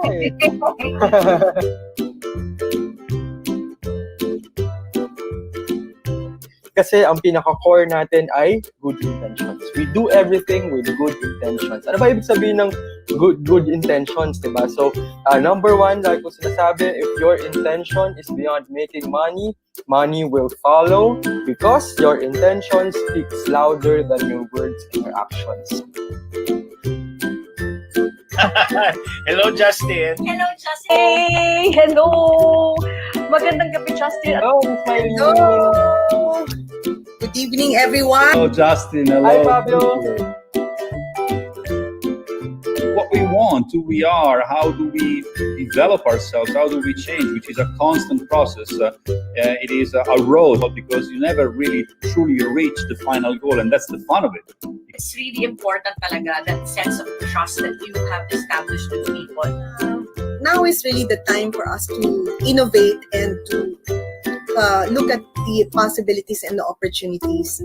right. Kasi ang pinaka-core natin ay good intentions. We do everything with good intentions. Ano ba ibig sabihin ng good intentions, diba? So, number one, like ko sinasabi, if your intention is beyond making money, money will follow because your intention speaks louder than your words and your actions. Hello, Justin. Hello, Justin. Hey, hello. Magandang gabi, Justin. Hello, Miss Mylene. Hello. Good evening, everyone. Hello, Justin. Hello. Hi, Pablo. What we want, who we are, how do we develop ourselves, how do we change, which is a constant process. It is a road because you never really truly reach the final goal, and that's the fun of it. It's really important talaga, that sense of trust that you have established with people. Now is really the time for us to innovate and to look at the possibilities and the opportunities.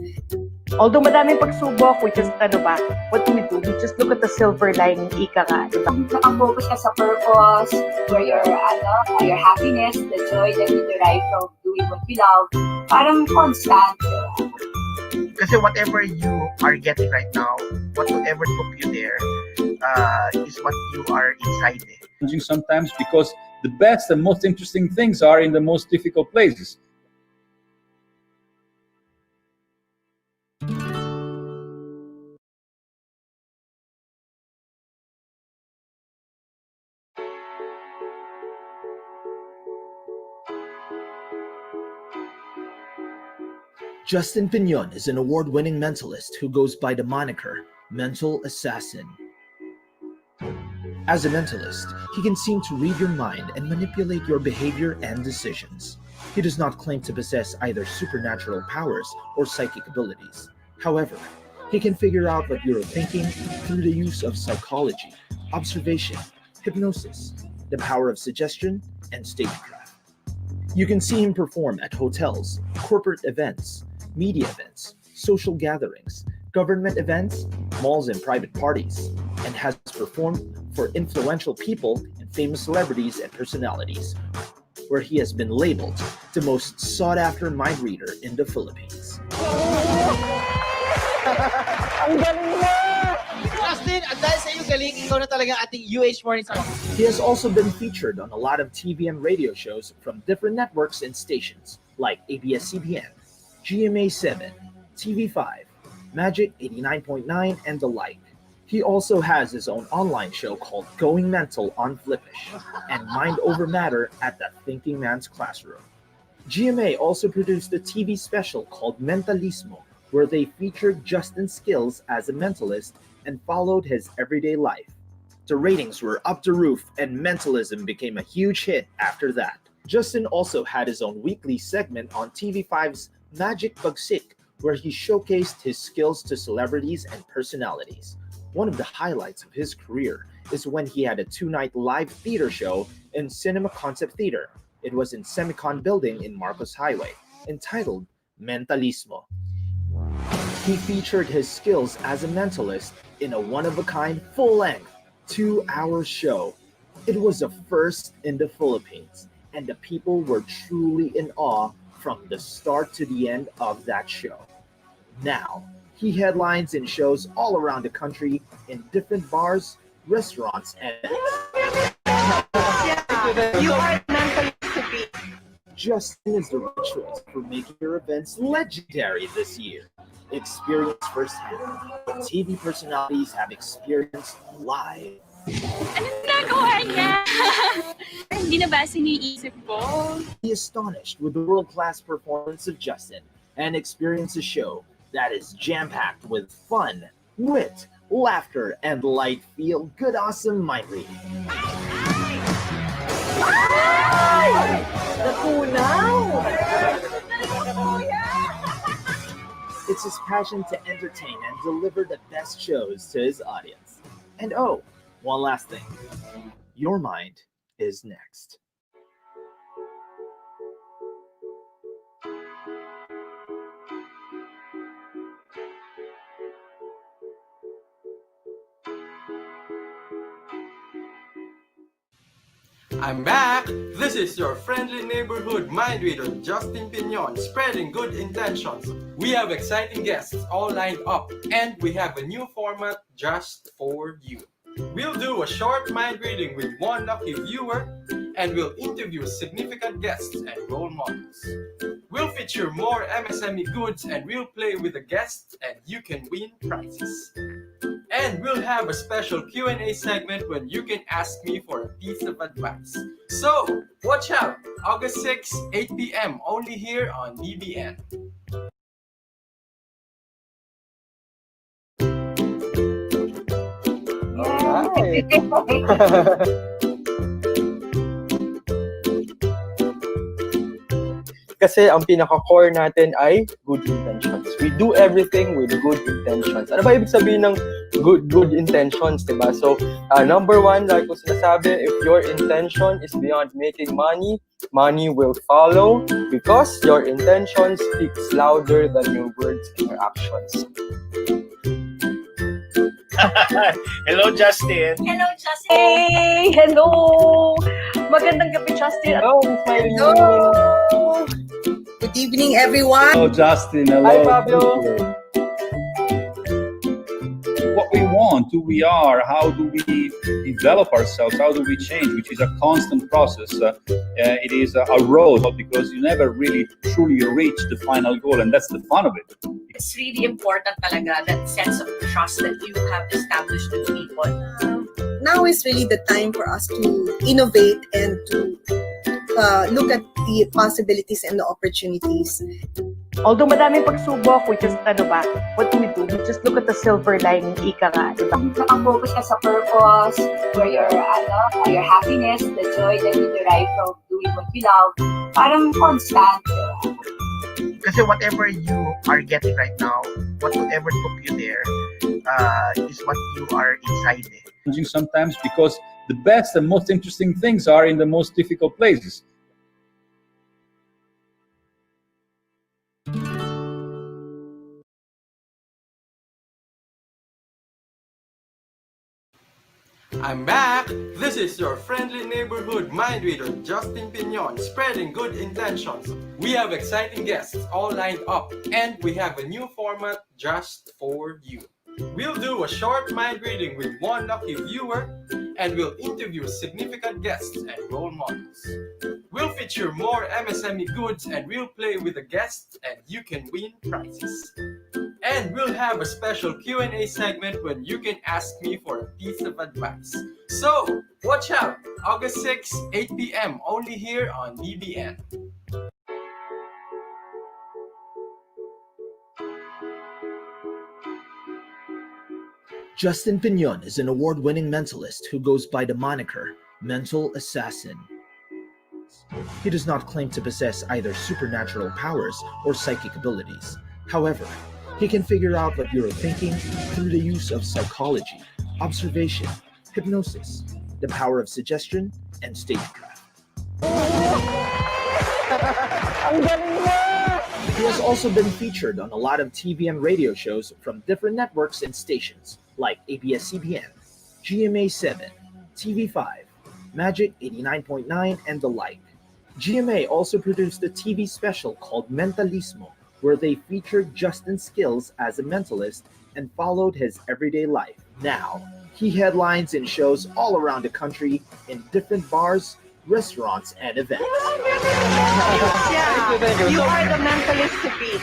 Although madaming pagsubok, we just, what do? We just look at the silver lining, ika nga. Nakafocus ka sa purpose, where your happiness, the joy that you derive from doing what you love, parang constant. Kasi whatever you are getting right now, whatever took you there, is what you are inside it. Sometimes because the best and most interesting things are in the most difficult places. Justin Binon is an award-winning mentalist who goes by the moniker Mental Assassin. As a mentalist, he can seem to read your mind and manipulate your behavior and decisions. He does not claim to possess either supernatural powers or psychic abilities. However, he can figure out what you're thinking through the use of psychology, observation, hypnosis, the power of suggestion, and stagecraft. You can see him perform at hotels, corporate events, media events, social gatherings, government events, malls and private parties, and has performed for influential people and famous celebrities and personalities, where he has been labeled the most sought-after mind reader in the Philippines. Ang galing mo! Justin, ang dahil sa iyo galing, ikaw na talagang ating UH Morning Star. He has also been featured on a lot of TV and radio shows from different networks and stations like ABS-CBN, GMA7, TV5, Magic 89.9, and the like. He also has his own online show called Going Mental on Flippish and Mind Over Matter at the Thinking Man's Classroom. GMA also produced a TV special called Mentalismo, where they featured Justin's skills as a mentalist and followed his everyday life. The ratings were up the roof and Mentalism became a huge hit after that. Justin also had his own weekly segment on TV5's Magic Bagsik, where he showcased his skills to celebrities and personalities. One of the highlights of his career is when he had a 2-night live theater show in Cinema Concept Theater. It was in Semicon Building in Marcos Highway, entitled Mentalismo. He featured his skills as a mentalist in a one-of-a-kind full-length 2-hour show. It was a first in the Philippines, and the people were truly in awe from the start to the end of that show. Now, he headlines in shows all around the country in different bars, restaurants, and You are mentally to be. Justin is the right choice for making your events legendary this year. Experience firsthand what TV personalities have experienced live. Ano ginagawa niya? Hindi na ba siniisip ko? Be astonished with the world-class performance of Justin and experience a show that is jam-packed with fun, wit, laughter, and light feel-good awesome mind reading. It's his passion to entertain and deliver the best shows to his audience. And oh, one last thing. Your mind is next. I'm back! This is your friendly neighborhood mind reader, Justin Pinon, spreading good intentions. We have exciting guests all lined up, and we have a new format just for you. We'll do a short mind reading with one lucky viewer, and we'll interview significant guests and role models. We'll feature more MSME goods, and we'll play with the guests, and you can win prizes. And we'll have a special Q&A segment when you can ask me for a piece of advice. So, watch out! August 6, 8 p.m. only here on BBN. Alright! Kasi ang pinaka-core natin ay good intentions. We do everything with good intentions. Ano ba ibig sabihin ng good intentions, diba? So, number one, like ko sinasabi, if your intention is beyond making money, money will follow because your intention speaks louder than your words and your actions. Hello, Justin. Hello, Justin. Hey! Hello! Magandang gabi, Justin. Hello, smiling. Hello! Good evening, everyone. Hello, Justin. Hello. Hi, Fabio. What we want, who we are, how do we develop ourselves, how do we change, which is a constant process. It is a road because you never really truly reach the final goal, and that's the fun of it. It's really important talaga, that sense of trust that you have established with people. Now is really the time for us to innovate and to look at the possibilities and the opportunities. Although madaming pagsubok, we just, what do? We just look at the silver lining, ika nga, diba? Nakafocus ka sa purpose, where your happiness, the joy that you derive from doing what you love, parang constant. Kasi whatever you are getting right now, whatever took you there, is what you are inside it. Sometimes because the best and most interesting things are in the most difficult places. I'm back! This is your friendly neighborhood mind reader, Justin Pinon, spreading good intentions. We have exciting guests all lined up, and we have a new format just for you. We'll do a short mind reading with one lucky viewer, and we'll interview significant guests and role models. We'll feature more MSME goods, and we'll play with the guests, and you can win prizes. And we'll have a special Q&A segment when you can ask me for a piece of advice. So, watch out! August 6, 8 p.m. only here on BBN. Justin Pinon is an award-winning mentalist who goes by the moniker Mental Assassin. He does not claim to possess either supernatural powers or psychic abilities. However, he can figure out what you are thinking through the use of psychology, observation, hypnosis, the power of suggestion, and stagecraft. He has also been featured on a lot of TV and radio shows from different networks and stations like ABS-CBN, GMA7, TV5, Magic 89.9, and the like. GMA also produced a TV special called Mentalismo, where they featured Justin's skills as a mentalist and followed his everyday life. Now, he headlines in shows all around the country in different bars, restaurants, and events. Yeah, Thank you. you are the mentalist to be.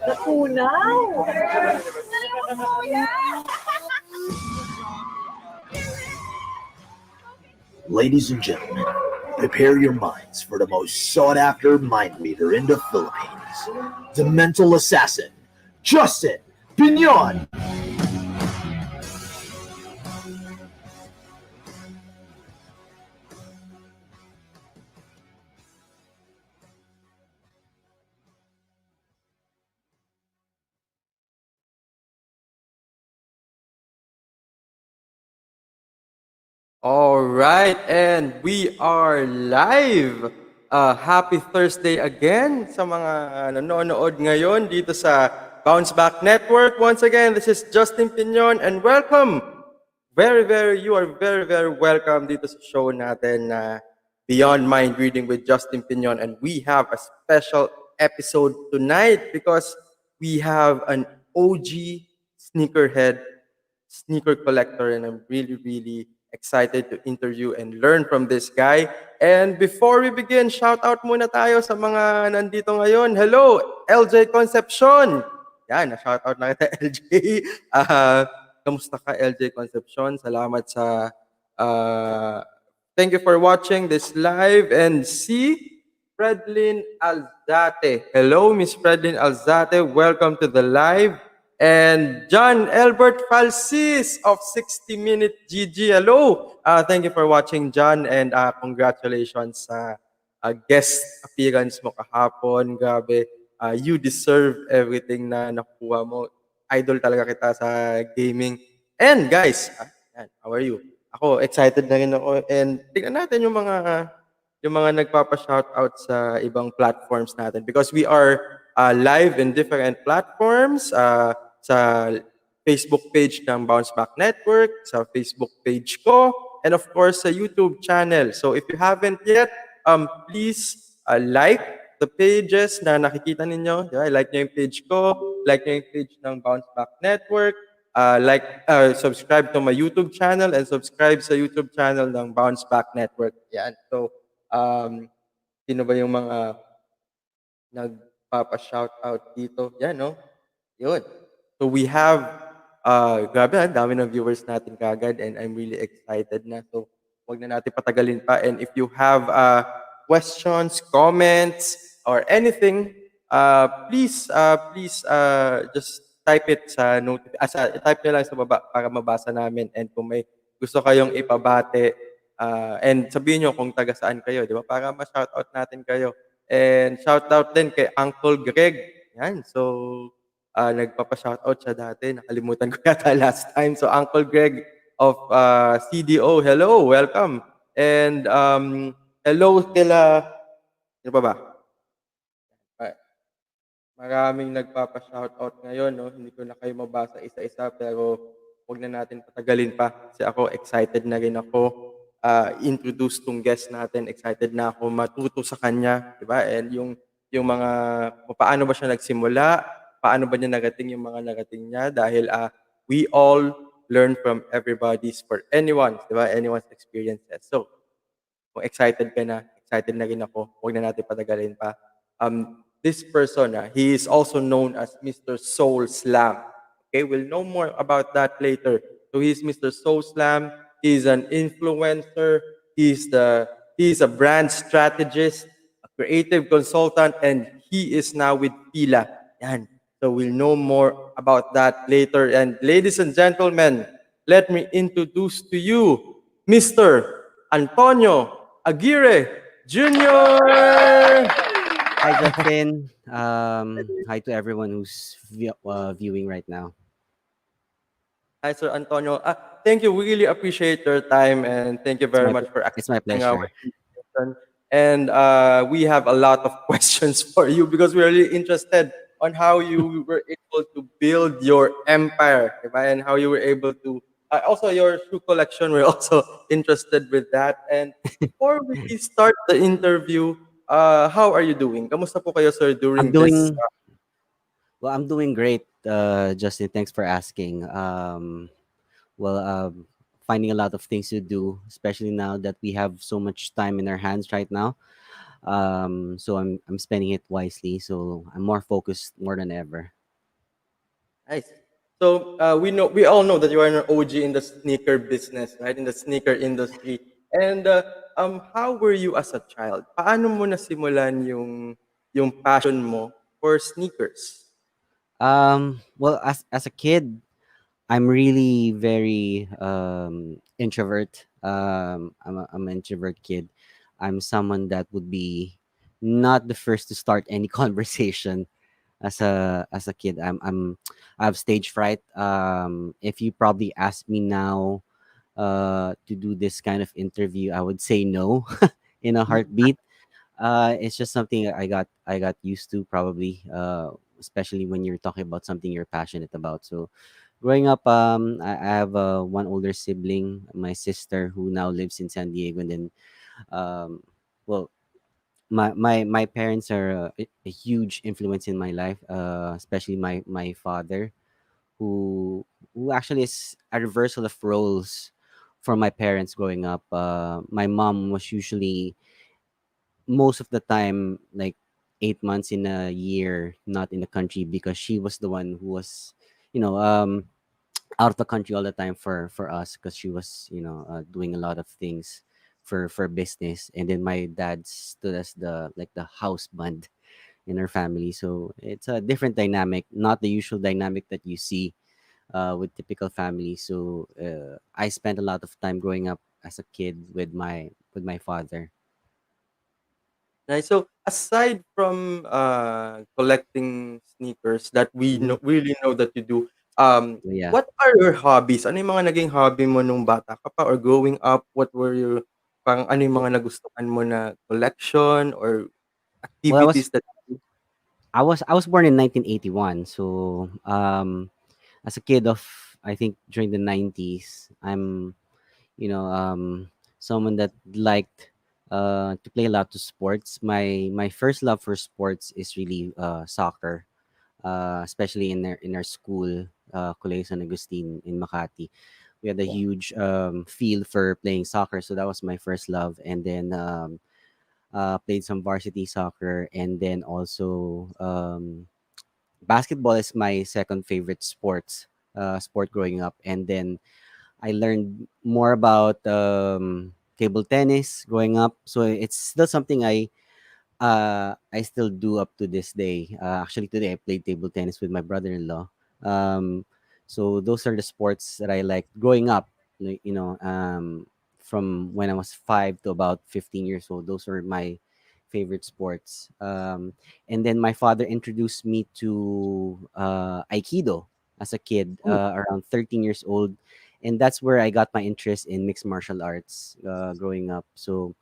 Natunaw! Ladies and gentlemen, prepare your minds for the most sought-after mind reader in the Philippines, the mental assassin, Justin Pinon. All right, and we are live. Happy Thursday again sa mga nanonood ngayon dito sa Bounce Back Network. Once again, this is Justin Pinon and welcome You are very welcome dito sa show natin na Beyond Mind Reading with Justin Pinion. And we have a special episode tonight because we have an OG sneakerhead, sneaker collector, and I'm really excited to interview and learn from this guy. And before we begin, shout out muna tayo sa mga nandito ngayon. Hello, LJ Concepcion! Yan, na-shout out na kita, LJ. Ah, kamusta ka, LJ Concepcion? Salamat sa thank you for watching this live. And see Fredlyn Alzate. Hello, Miss Fredlyn Alzate. Welcome to the live. And John Albert Falsis of 60 Minute GG. Hello. Thank you for watching, John. And congratulations sa guest appearance mo kahapon. Grabe. You deserve everything na nakuha mo. Idol talaga kita sa gaming. And guys, how are you? Ako, excited na rin ako. And tignan natin yung mga nagpapa-shoutout sa ibang platforms natin because we are live in different platforms, sa Facebook page ng Bounce Back Network, sa Facebook page ko, and of course sa YouTube channel. So if you haven't yet, please like the pages na nakikita ninyo. Diba? Like nyo yung page ko, like nyo yung page ng Bounce Back Network, subscribe to my YouTube channel and subscribe sa YouTube channel ng Bounce Back Network. Yan. So, sino ba yung mga nagpapa-shoutout dito? Yan, no? Yun. So we have, grabe, dami ng viewers natin kagad and I'm really excited na. So, wag na natin patagalin pa. And if you have questions, comments, or anything, please just type it type nyo lang sa baba para mabasa namin. And kung may gusto kayong ipabate, and sabihin nyo kung taga saan kayo, di ba? Para ma-shoutout natin kayo. And shoutout din kay Uncle Greg. Yan. So, nagpapa-shoutout siya dati. Nakalimutan ko yata last time. So, Uncle Greg of CDO, hello, welcome. And hello kila, ano pa ba? Maraming nagpapa-shoutout ngayon, no? Hindi ko na kayo mabasa isa-isa, pero huwag na natin patagalin pa. Kasi ako, excited na rin ako introduce tong guest natin. Excited na ako matuto sa kanya, di ba? And yung mga, paano ba siya nagsimula? Paano ba niya narating yung mga narating niya? Dahil we all learn from everybody's, for anyone, di ba? Anyone's experiences. So, kung excited ka na, excited na rin ako. Huwag na natin patagalin pa. This person, he is also known as Mr. Soul Slam. Okay, we'll know more about that later. So he's Mr. Soul Slam. He's an influencer. He's a brand strategist, a creative consultant, and he is now with Pila. Yan. So we'll know more about that later. And ladies and gentlemen, let me introduce to you Mr. Antonio Aguirre Jr. Hi, Justin. Hi to everyone who's viewing right now. Hi, Sir Antonio. Thank you. We really appreciate your time and thank you very much for It's my accepting our pleasure. invitation. And we have a lot of questions for you because we're really interested on how you were able to build your empire, diba? And how you were able to, also your shoe collection, we're also interested with that. And before we start the interview, how are you doing? Kamusta po kayo, sir, during this? Well, I'm doing great, Justin. Thanks for asking. Finding a lot of things to do, especially now that we have so much time in our hands right now. So I'm spending it wisely. So I'm more focused more than ever. Nice. So we all know that you are an OG in the sneaker business, right? In the sneaker industry. And how were you as a child? Paano mo nasimulan yung passion mo for sneakers? Well, as a kid, I'm really very introvert. I'm an introvert kid. I'm someone that would be not the first to start any conversation as a kid. I have stage fright. If you probably ask me now to do this kind of interview, I would say no in a heartbeat. It's just something I got used to probably, especially when you're talking about something you're passionate about. So growing up, I have one older sibling, my sister, who now lives in San Diego, and then um, well, my parents are a huge influence in my life, especially my father, who actually is a reversal of roles for my parents growing up. My mom was usually most of the time like 8 months in a year not in the country, because she was the one who was, you know, out of the country all the time for us, because she was, doing a lot of things for business. And then my dad stood as the like the house band in our family. So it's a different dynamic, not the usual dynamic that you see with typical families. So I spent a lot of time growing up as a kid with my father. Right. So aside from collecting sneakers that we Mhm. know, really know that you do, Yeah. what are your hobbies? Ano yung mga naging hobby mo nung bata ka pa or growing up? What were your parang ano yung Well, mga nagustuhan mo na collection or well, activities that you do? I was born in 1981. So as a kid of, I think, during the 90s, I'm, you know um someone that liked to play a lot of sports. My first love for sports is really soccer, especially in our school, Colegio San Agustin in Makati. We had a huge field for playing soccer, so that was my first love. And then played some varsity soccer, and then also basketball is my second favorite sport growing up. And then I learned more about table tennis growing up. So it's still something I still do up to this day. Actually, today I played table tennis with my brother-in-law. Um, so those are the sports that I like growing up. From when I was 5 to about 15 years old. Those are my favorite sports. And then my father introduced me to Aikido as a kid, Mm, around 13 years old, and that's where I got my interest in mixed martial arts growing up. So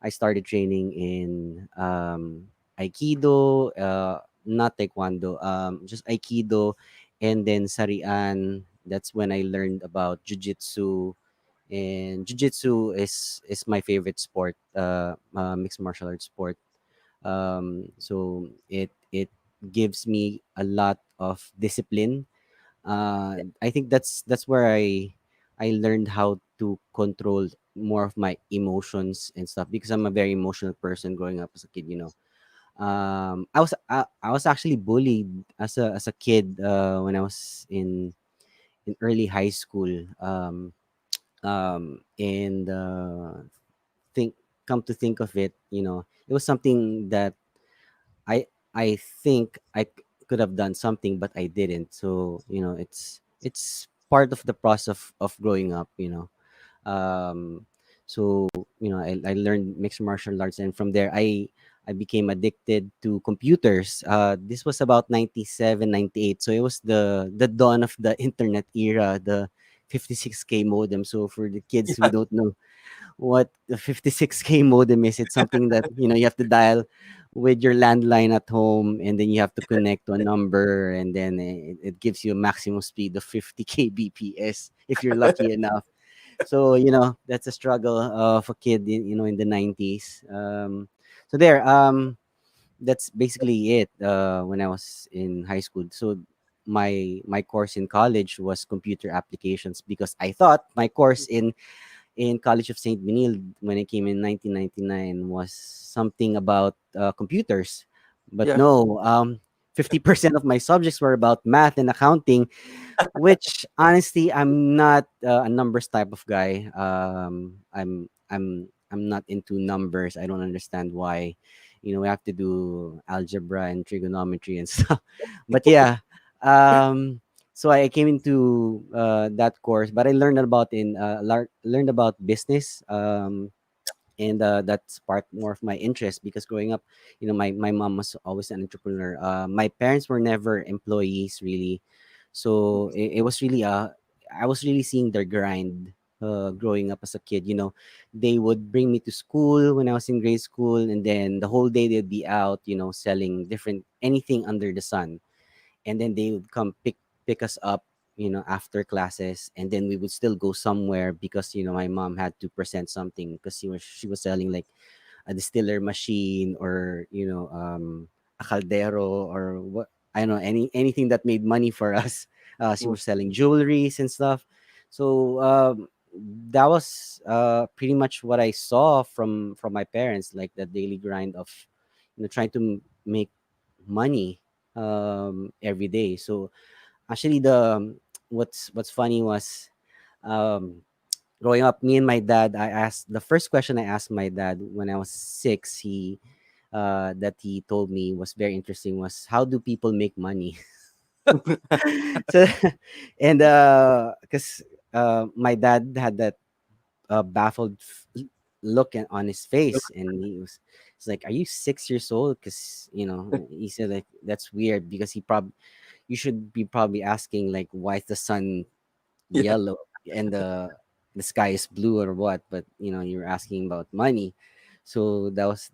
I started training in Aikido, not Taekwondo, just Aikido, and then Sarian. That's when I learned about Jiu-Jitsu, and Jiu-Jitsu is my favorite sport, mixed martial arts sport. So it gives me a lot of discipline. I think that's where I learned how to control more of my emotions and stuff, because I'm a very emotional person growing up as a kid. I was actually bullied as a kid when I was in early high school. And think Come to think of it, it was something that I I think could have done something, but I didn't. So it's part of the process of growing up. Um, so I learned mixed martial arts, and from there I became addicted to computers. This was about 97, 98. So it was the dawn of the internet era, the 56K modem. So for the kids who yeah. don't know what the 56K modem is, it's something that you have to dial with your landline at home, and then you have to connect to a number, and then it gives you a maximum speed of 50K bps if you're lucky enough. So that's a struggle of a kid in the 90s. So there, that's basically it. When I was in high school, so my course in college was computer applications, because I thought my course in College of St. Benil when I came in 1999 was something about computers. But Yeah. no, 50% of my subjects were about math and accounting, which honestly I'm not a numbers type of guy. I'm not into numbers. I don't understand why. We have to do algebra and trigonometry and stuff. But yeah, so I came into that course, but I learned learned about business. And that's part more of my interest, because growing up, my mom was always an entrepreneur. My parents were never employees really, so it was really I was really seeing their grind growing up as a kid. They would bring me to school when I was in grade school, and then the whole day they'd be out, selling different anything under the sun, and then they would come pick us up, after classes, and then we would still go somewhere because my mom had to present something because she was selling like a distiller machine, or a caldero, or what, I don't know, anything that made money for us. She was selling jewelries and stuff. So that was pretty much what I saw from my parents, like the daily grind of trying to make money every day. So actually, what's funny was, um, growing up, me and my dad, I asked the first question I asked my dad when I was 6. That he told me was very interesting, was how do people make money? So, and because my dad had that baffled look on his face, and he's like, "Are you 6 years old?" Because he said like that's weird because you should be probably asking like, why is the sun Yeah. yellow and the sky is blue or what? But you're asking about money. So that was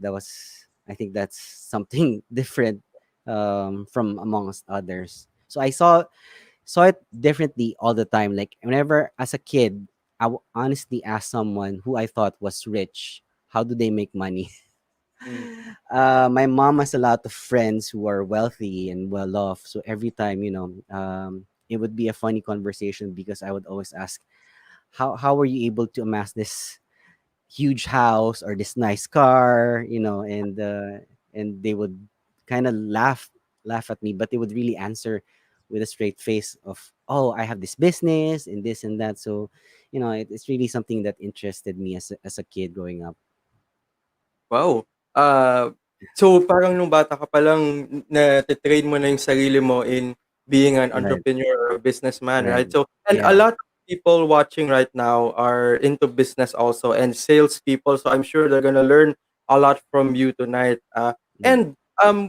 I think that's something different, from amongst others. So I saw it differently all the time. Like whenever as a kid, I would honestly ask someone who I thought was rich, how do they make money? Mm. My mom has a lot of friends who are wealthy and well off. So every time, it would be a funny conversation because I would always ask, how were you able to amass this huge house or this nice car, and they would kind of laugh at me, but they would really answer with a straight face of, oh, I have this business and this and that. So, it's really something that interested me as a kid growing up. Wow. Ah, so parang nung bata ka pa lang nate-train mo na yung sarili mo in being an Right, entrepreneur or businessman, right. right? So, and a Yeah, lot of people watching right now are into business also and salespeople. So I'm sure they're gonna learn a lot from you tonight. yeah. And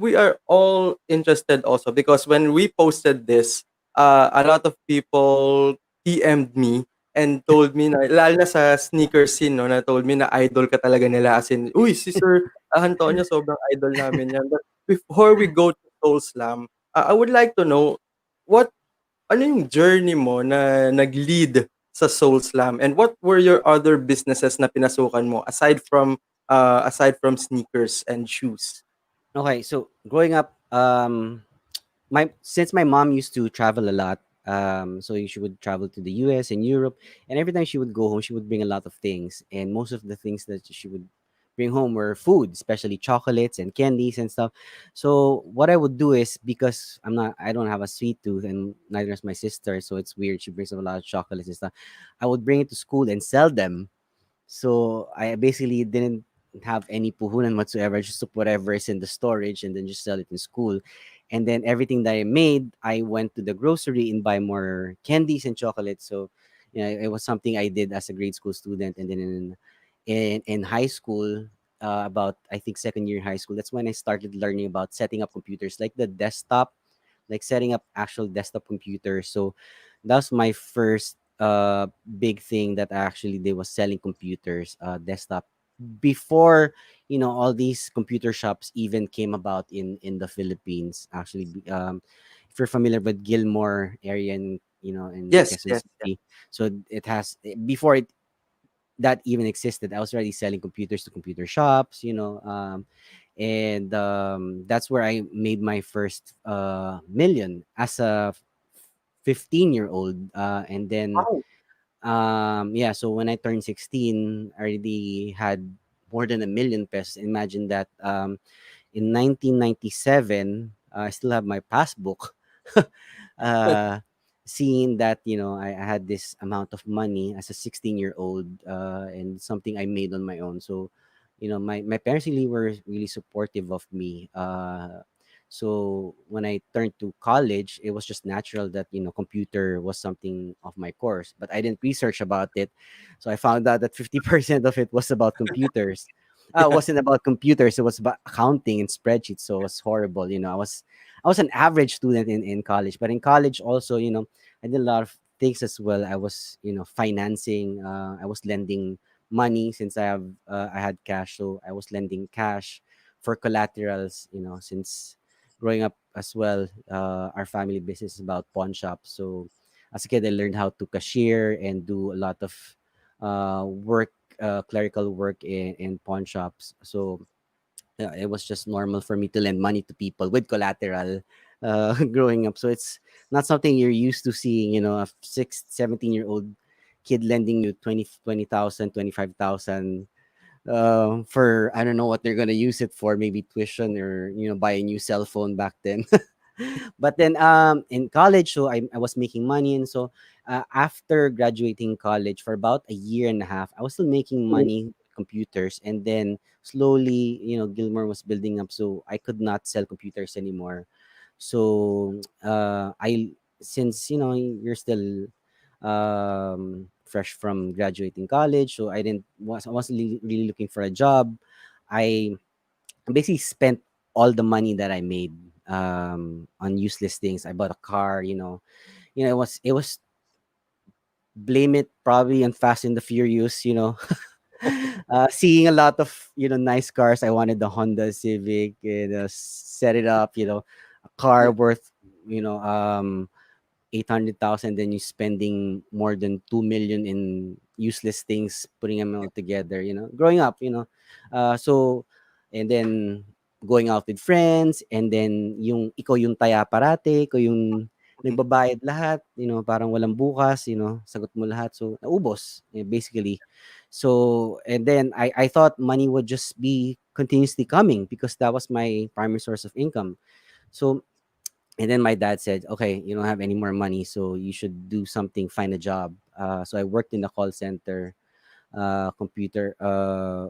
we are all interested also because when we posted this, a lot of people PM'd me and told me na lalo na sa sneaker scene 'no, na told me na idol ka talaga nila as in, "Uy, si Sir, Antonio sobrang idol namin niyan." But before we go to Soul Slam, I would like to know what ano yung journey mo na nag-lead sa Soul Slam and what were your other businesses na pinasukan mo aside from sneakers and shoes? Okay, so growing up, my since my mom used to travel a lot, so she would travel to the US and Europe, and every time she would go home, she would bring a lot of things, and most of the things that she would bring home were food, especially chocolates and candies and stuff. So what I would do is, because I don't have a sweet tooth, and neither has my sister, so it's weird. She brings up a lot of chocolates and stuff. I would bring it to school and sell them. So I basically didn't have any puhunan whatsoever. Just took whatever is in the storage and then just sell it in school. And then everything that I made, I went to the grocery and buy more candies and chocolates. So, it was something I did as a grade school student. And then in high school, about I think second year in high school, that's when I started learning about setting up computers, like the desktop, like setting up actual desktop computers. So that's my first big thing that I actually did, was selling computers, desktop, before all these computer shops even came about in the Philippines. Actually, if you're familiar with Gilmore area in Yes, Quezon yes, yeah. City, so it has, before it that even existed, I was already selling computers to computer shops, and that's where I made my first million as a 15-year-old. And then, Wow. yeah, so when I turned 16, I already had more than 1 million pesos. Imagine that. In 1997, I still have my passbook. uh, Seeing that, I had this amount of money as a 16-year-old, and something I made on my own. So, my parents really were really supportive of me. So when I turned to college, it was just natural that computer was something of my course, but I didn't research about it. So I found out that 50% of it was about computers. It Yeah. wasn't about computers. It was about accounting and spreadsheets. So it was horrible. I was an average student in college, but in college also, I did a lot of things as well. I was, financing. I was lending money since I had cash, so I was lending cash for collaterals. Since growing up as well, our family business is about pawn shops. So as a kid, I learned how to cashier and do a lot of work, clerical work in pawn shops. So yeah, it was just normal for me to lend money to people with collateral growing up. So it's not something you're used to seeing, a 17-year-old kid lending you 20,000, 25,000 for, I don't know what they're going to use it for, maybe tuition or, buy a new cell phone back then. But then in college, so I was making money. And so after graduating college for about a year and a half, I was still making money with computers. And then slowly, Gilmore was building up. So I could not sell computers anymore. So since, you're still fresh from graduating college, so I wasn't really looking for a job. I basically spent all the money that I made on useless things. I bought a car, it was blame it probably on Fast and the Furious, seeing a lot of nice cars. I wanted the Honda Civic, set it up, a car worth, 800,000, then you spending more than 2 million in useless things, putting them all together, growing up, so, and then going out with friends, and then yung ikaw yung taya parate, ikaw yung nagbabayad lahat, parang walang bukas, sagot mo lahat. So, naubos, basically. So, and then I thought money would just be continuously coming because that was my primary source of income. So, and then my dad said, "Okay, you don't have any more money, so you should do something, find a job." So I worked in the call center, computer,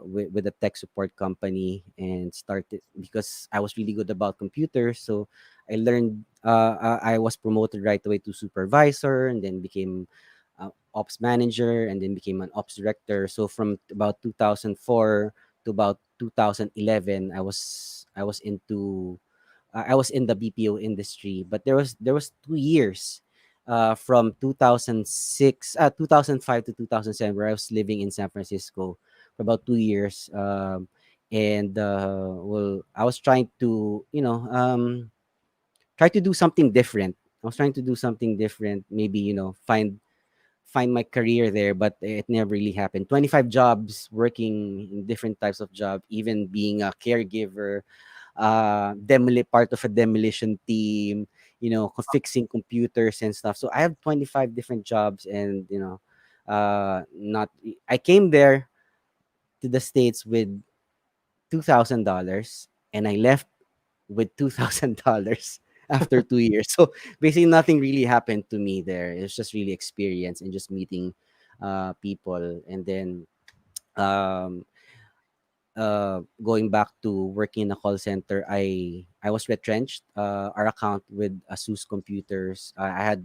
with a tech support company, and started because I was really good about computers. So I learned. I was promoted right away to supervisor, and then became ops manager, and then became an ops director. So from about 2004 to about 2011, I was into I was in the BPO industry, but there was 2 years, from 2005 to 2007, where I was living in San Francisco for about 2 years, and well, I was trying to try to do something different. I was trying to do something different, maybe find my career there, but it never really happened. 25 jobs, working in different types of job, even being a caregiver, part of a demolition team, fixing computers and stuff. So I have 25 different jobs, and not I came there to the States with $2,000, and I left with $2,000 after 2 years. So basically, nothing really happened to me there. It was just really experience and just meeting people, and then um, going back to working in a call center, I was retrenched. Our account with Asus Computers, I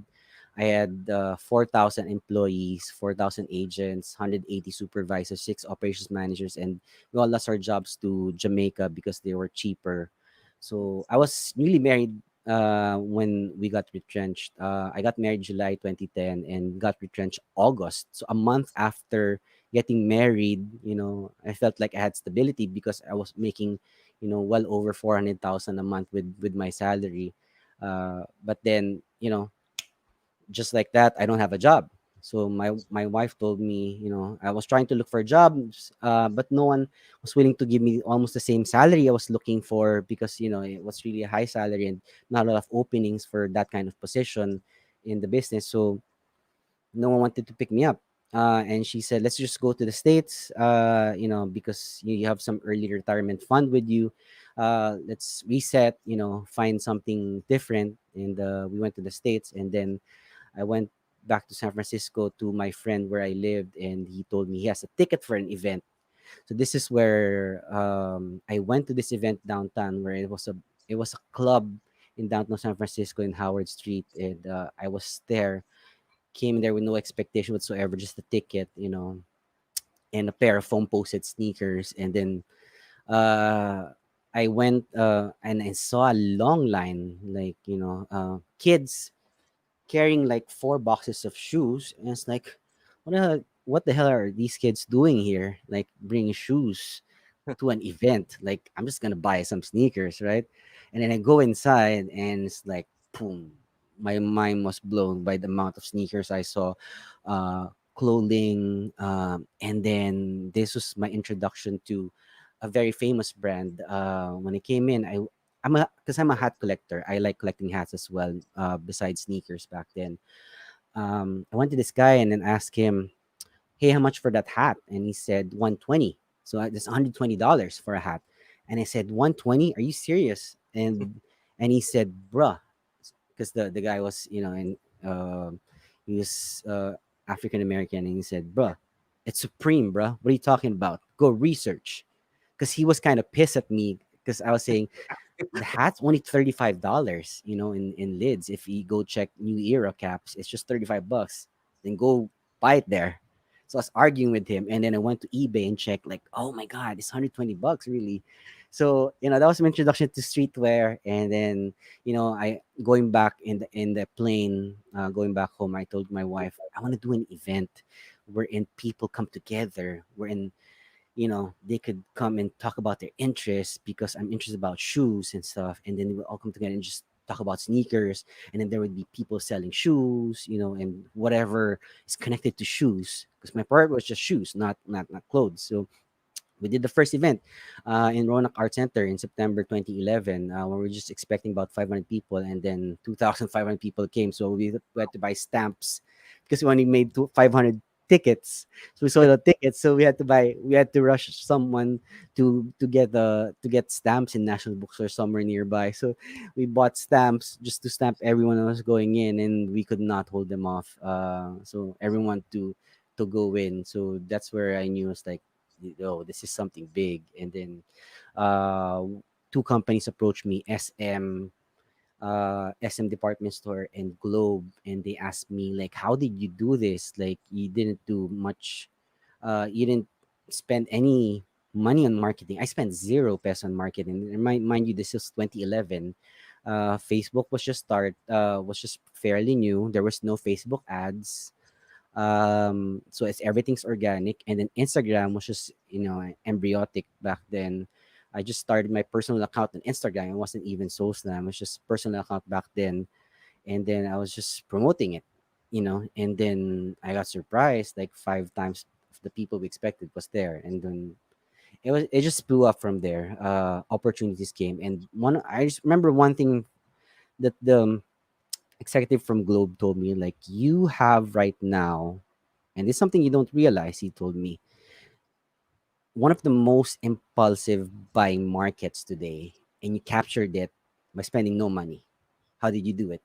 had 4,000 employees, 4,000 agents, 180 supervisors, 6 operations managers, and we all lost our jobs to Jamaica because they were cheaper. So I was newly married when we got retrenched. I got married July 2010 and got retrenched August. So a month after getting married, I felt like I had stability because I was making, well over 400,000 a month with my salary. But then, just like that, I don't have a job. So my wife told me, I was trying to look for jobs, but no one was willing to give me almost the same salary I was looking for because it was really a high salary and not a lot of openings for that kind of position in the business. So no one wanted to pick me up. And she said, let's just go to the States, because you have some early retirement fund with you. Let's reset, find something different. And we went to the States. And then I went back to San Francisco to my friend where I lived. And he told me he has a ticket for an event. So this is where I went to this event downtown where it was a club in downtown San Francisco in Howard Street. And I was there, came there with no expectation whatsoever, just a ticket, and a pair of foam posted sneakers. And then I went and I saw a long line, like, kids carrying like 4 boxes of shoes. And it's like, what the hell are these kids doing here? Like bringing shoes to an event. Like, I'm just gonna buy some sneakers, right? And then I go inside and it's like, boom, my mind was blown by the amount of sneakers I saw, clothing, and then this was my introduction to a very famous brand. When I came in, I'm a hat collector. I like collecting hats as well. Besides sneakers back then, I went to this guy and then asked him, "Hey, how much for that hat?" And he said 120. So that's $120 for a hat. And I said, 120? Are you serious? And he said, bruh, because the guy was, and he was African American, and he said, bruh, it's Supreme, bruh. What are you talking about? Go research. Because he was kind of pissed at me because I was saying the hat's only $35, in lids. If you go check New Era caps, it's just 35 bucks. Then go buy it there. So I was arguing with him, and then I went to eBay and checked, like, oh my god, it's 120 bucks, really. So that was my introduction to streetwear, and then I going back in the plane, going back home. I told my wife I want to do an event wherein people come together, wherein they could come and talk about their interests because I'm interested about shoes and stuff. And then we would all come together and just talk about sneakers. And then there would be people selling shoes, and whatever is connected to shoes. Because my part was just shoes, not clothes. So we did the first event in Roanoke Art Center in September 2011, when we were just expecting about 500 people, and then 2,500 people came. So we had to buy stamps because we only made 500 tickets. So we sold the tickets. So we had to rush someone to get stamps in National Bookstore somewhere nearby. So we bought stamps just to stamp everyone who was going in, and we could not hold them off. So everyone to go in. So that's where I knew it's like, this is something big. And then uh, two companies approached me, SM department store and Globe, and they asked me like, how did you do this? Like, you didn't do much, you didn't spend any money on marketing. I spent 0 peso on marketing. And mind you, this is 2011. Facebook was just fairly new. There was no Facebook ads. So it's everything's organic, and then Instagram was just embryotic back then. I just started my personal account on Instagram. It wasn't even social. It was just personal account back then, and then I was just promoting it, and then I got surprised, like 5 times of the people we expected was there. And then it just blew up from there. Opportunities came, and one I just remember one thing that the executive from Globe told me, like, you have right now, and it's something you don't realize, he told me, one of the most impulsive buying markets today, and you captured it by spending no money. How did you do it?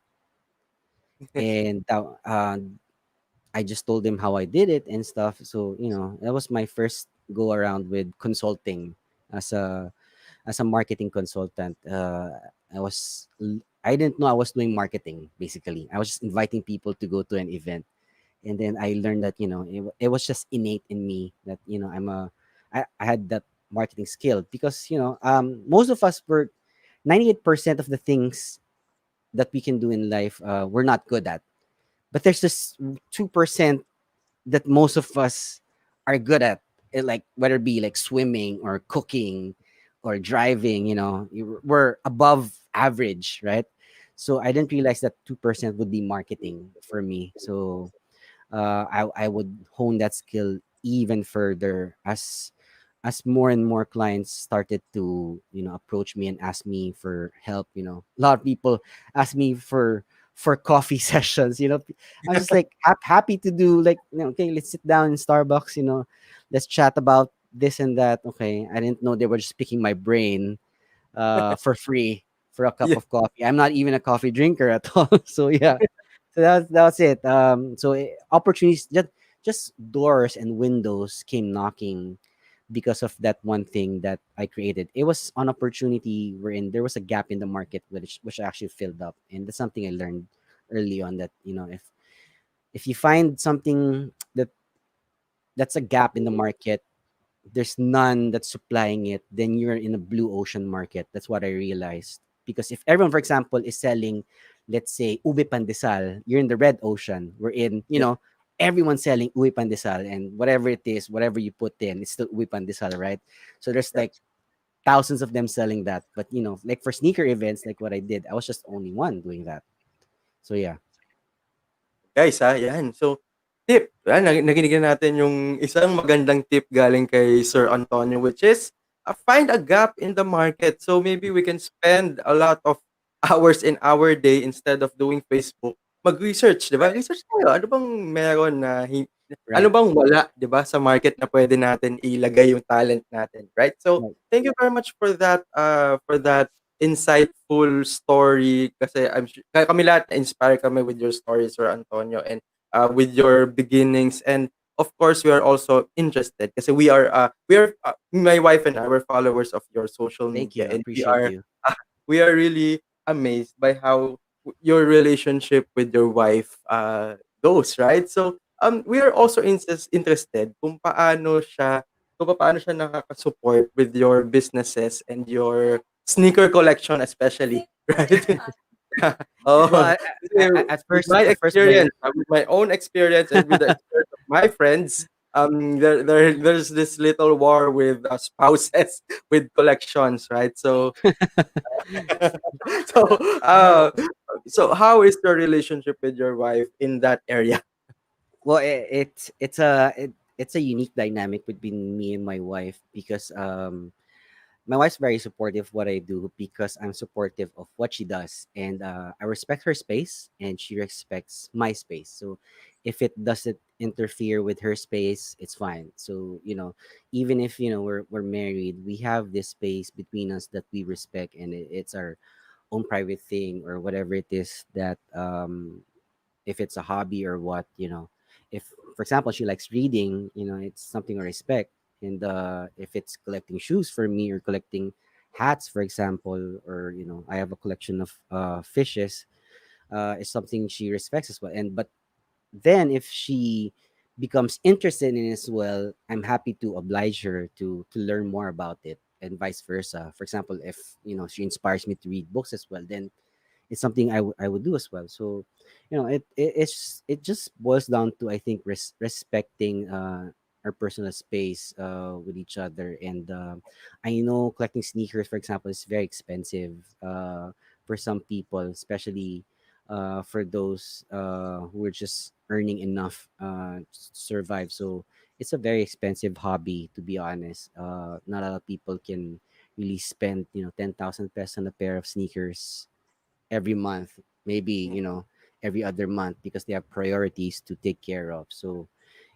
And I just told him how I did it and stuff. So that was my first go around with consulting as a marketing consultant. I didn't know I was doing marketing. Basically, I was just inviting people to go to an event, and then I learned that it was just innate in me that I had that marketing skill, because most of us were 98% of the things that we can do in life, we're not good at, but there's this 2% that most of us are good at it, like whether it be like swimming or cooking or driving. We're above average, right? So I didn't realize that 2% would be marketing for me. So I would hone that skill even further as more and more clients started to approach me and ask me for help. A lot of people ask me for coffee sessions. I'm just like happy to do, like, okay, let's sit down in Starbucks. Let's chat about this and that. Okay, I didn't know they were just picking my brain for free for a cup Yeah. of coffee. I'm not even a coffee drinker at all. So yeah, so that's it. So opportunities, just doors and windows came knocking because of that one thing that I created. It was an opportunity wherein there was a gap in the market, which I actually filled up, and that's something I learned early on, that if you find something that's a gap in the market, there's none that's supplying it, then you're in a blue ocean market. That's what I realized. Because if everyone, for example, is selling, let's say, ube pandesal, you're in the red ocean. We're in, everyone's selling ube pandesal, and whatever it is, whatever you put in, it's still ube pandesal, right? So there's like thousands of them selling that. But like for sneaker events, like what I did, I was just only one doing that. So yeah. Guys, yan. So, tip. Yan, nakinig natin yung isang magandang tip galing kay Sir Antonio, which is find a gap in the market. So, maybe we can spend a lot of hours in our day instead of doing Facebook. Mag-research, di ba? Research tayo. Ano bang meron na, ano Right. bang wala, di ba, sa market na pwede natin ilagay yung talent natin, right? So, Right. thank you very much for that insightful story kasi kami lahat na-inspire kami with your stories, Sir Antonio, and with your beginnings. And of course, we are also interested kasi my wife and I were followers of your social Thank media, you. I and appreciate you. we are really amazed by how your relationship with your wife goes, right? So we are also interested kung paano siya nakaka-support with your businesses and your sneaker collection especially, right? Well, Oh, kasi at first my with my own experience and with the experience of my friends, there's this little war with spouses with collections, right? So, so, well, uh, so how is your relationship with your wife in that area? well, it's a unique dynamic between me and my wife because my wife's very supportive of what I do because I'm supportive of what she does, and I respect her space, and she respects my space. So, if it doesn't interfere with her space, it's fine. So, even if we're married, we have this space between us that we respect, and it's our own private thing or whatever it is that if it's a hobby or what, if for example she likes reading, it's something I respect. And if it's collecting shoes for me or collecting hats, for example, or I have a collection of fishes, it's something she respects as well. And but then if she becomes interested in it as well, I'm happy to oblige her to learn more about it, and vice versa. For example, if she inspires me to read books as well, then it's something I would do as well. So, it just boils down to, I think, respecting our personal space with each other. And I know collecting sneakers, for example, is very expensive for some people, especially for those who are just earning enough to survive. So it's a very expensive hobby, to be honest. Not a lot of people can really spend 10,000 pesos on a pair of sneakers every month, maybe every other month, because they have priorities to take care of. So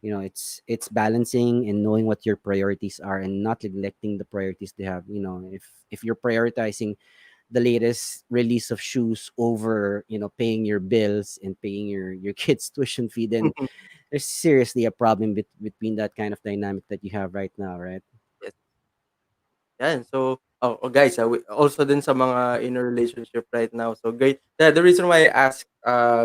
it's balancing and knowing what your priorities are and not neglecting the priorities they have. If you're prioritizing the latest release of shoes over paying your bills and paying your kids tuition fee, then there's seriously a problem between that kind of dynamic that you have right now, right? Yan. So, guys, also din sa mga in a relationship right now. So, great. The reason why I asked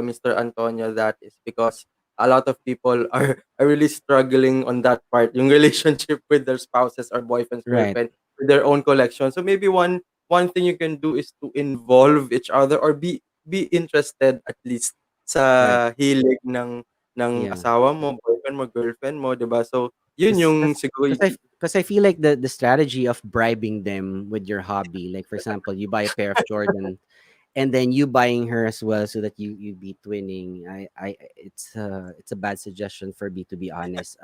Mr. Antonio that is because a lot of people are really struggling on that part, yung relationship with their spouses or boyfriends, Right. girlfriend, with their own collection. So, maybe one thing you can do is to involve each other or be interested at least Right. sa hilig ng Yeah. asawa mo, boyfriend mo, girlfriend mo, 'di ba? So, yun Because yung siguro I feel like the strategy of bribing them with your hobby, like for example, you buy a pair of Jordan, and then you buying her as well, so that you be twinning. It's a bad suggestion for me, to be honest.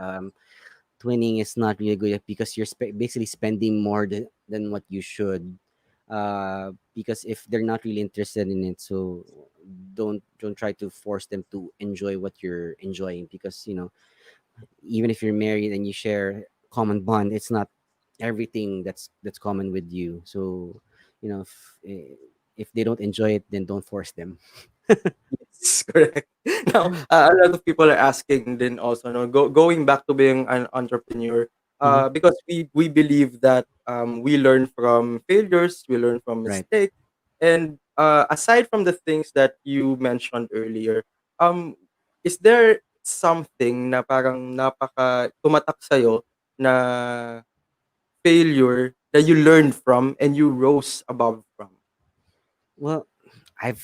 Twinning is not really good because you're basically spending more than what you should. Because if they're not really interested in it, so don't try to force them to enjoy what you're enjoying, because even if you're married and you share common bond, it's not everything that's common with you. So if they don't enjoy it, then don't force them. Yes, correct. Now, a lot of people are asking then also, no, going back to being an entrepreneur, Mhm. because we believe that we learn from failures, we learn from Right. mistakes, and aside from the things that you mentioned earlier, um, is there something na parang napaka tumatak sa'yo na failure that you learned from and you rose above from? Well, i've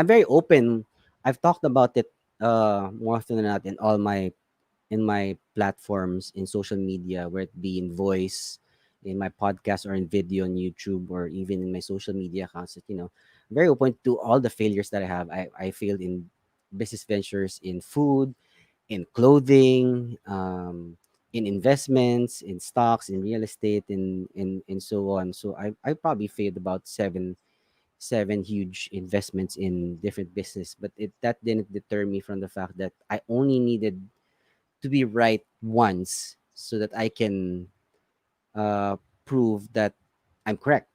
I'm very open. I've talked about it more often than not in my platforms in social media, where it be in voice, in my podcast, or in video on YouTube, or even in my social media accounts, that very open to all the failures that I have. I failed in business ventures, in food, in clothing, in investments, in stocks, in real estate, and so on. So I probably failed about seven huge investments in different business, but that didn't deter me from the fact that I only needed to be right once so that I can uh, prove that I'm correct.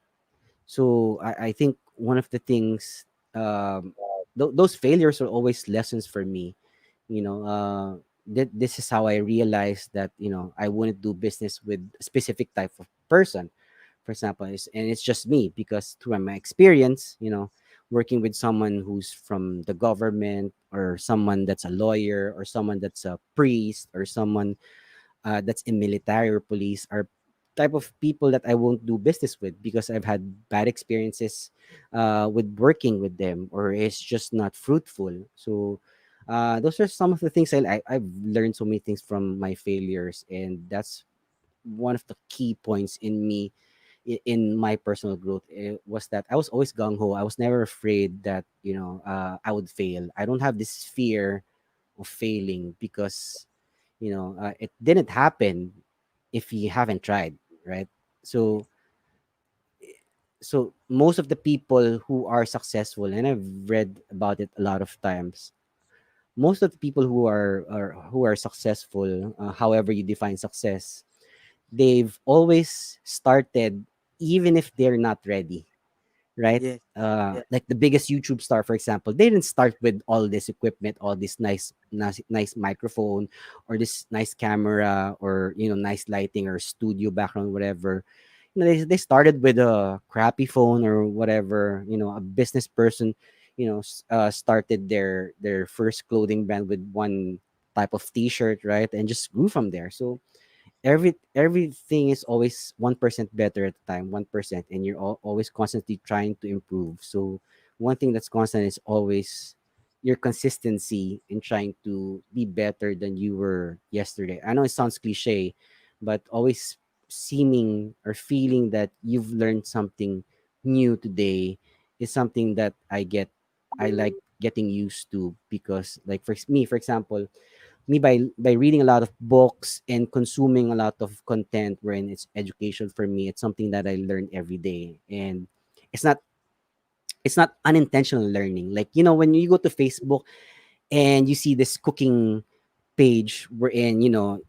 So I think one of the things, those failures are always lessons for me. You know, this is how I realized that, I wouldn't do business with a specific type of person, for example, and it's just me because through my experience, working with someone who's from the government, or someone that's a lawyer, or someone that's a priest, or someone that's in military or police, are type of people that I won't do business with because I've had bad experiences with working with them, or it's just not fruitful. So those are some of the things I've learned so many things from my failures, and that's one of the key points in me, in my personal growth. It was that I was always gung ho. I was never afraid that I would fail. I don't have this fear of failing because it didn't happen if you haven't tried, right? So most of the people who are successful, and I've read about it a lot of times, most of the people who are successful, however you define success, they've always started even if they're not ready, right? Yes. Yeah. Like the biggest YouTube star, for example, they didn't start with all this equipment, all this nice microphone, or this nice camera, or nice lighting, or studio background, whatever. They started with a crappy phone or whatever. A business person, started their first clothing brand with one type of T-shirt, right, and just grew from there. So everything is always 1% better at the time, 1%, and you're always constantly trying to improve. So one thing that's constant is always your consistency in trying to be better than you were yesterday. I know it sounds cliche, but always seeming or feeling that you've learned something new today is something that I like getting used to, because like for me, for example, me, by reading a lot of books and consuming a lot of content wherein it's education, for me, it's something that I learn every day. And it's not it's not unintentional learning. Like, when you go to Facebook and you see this cooking page wherein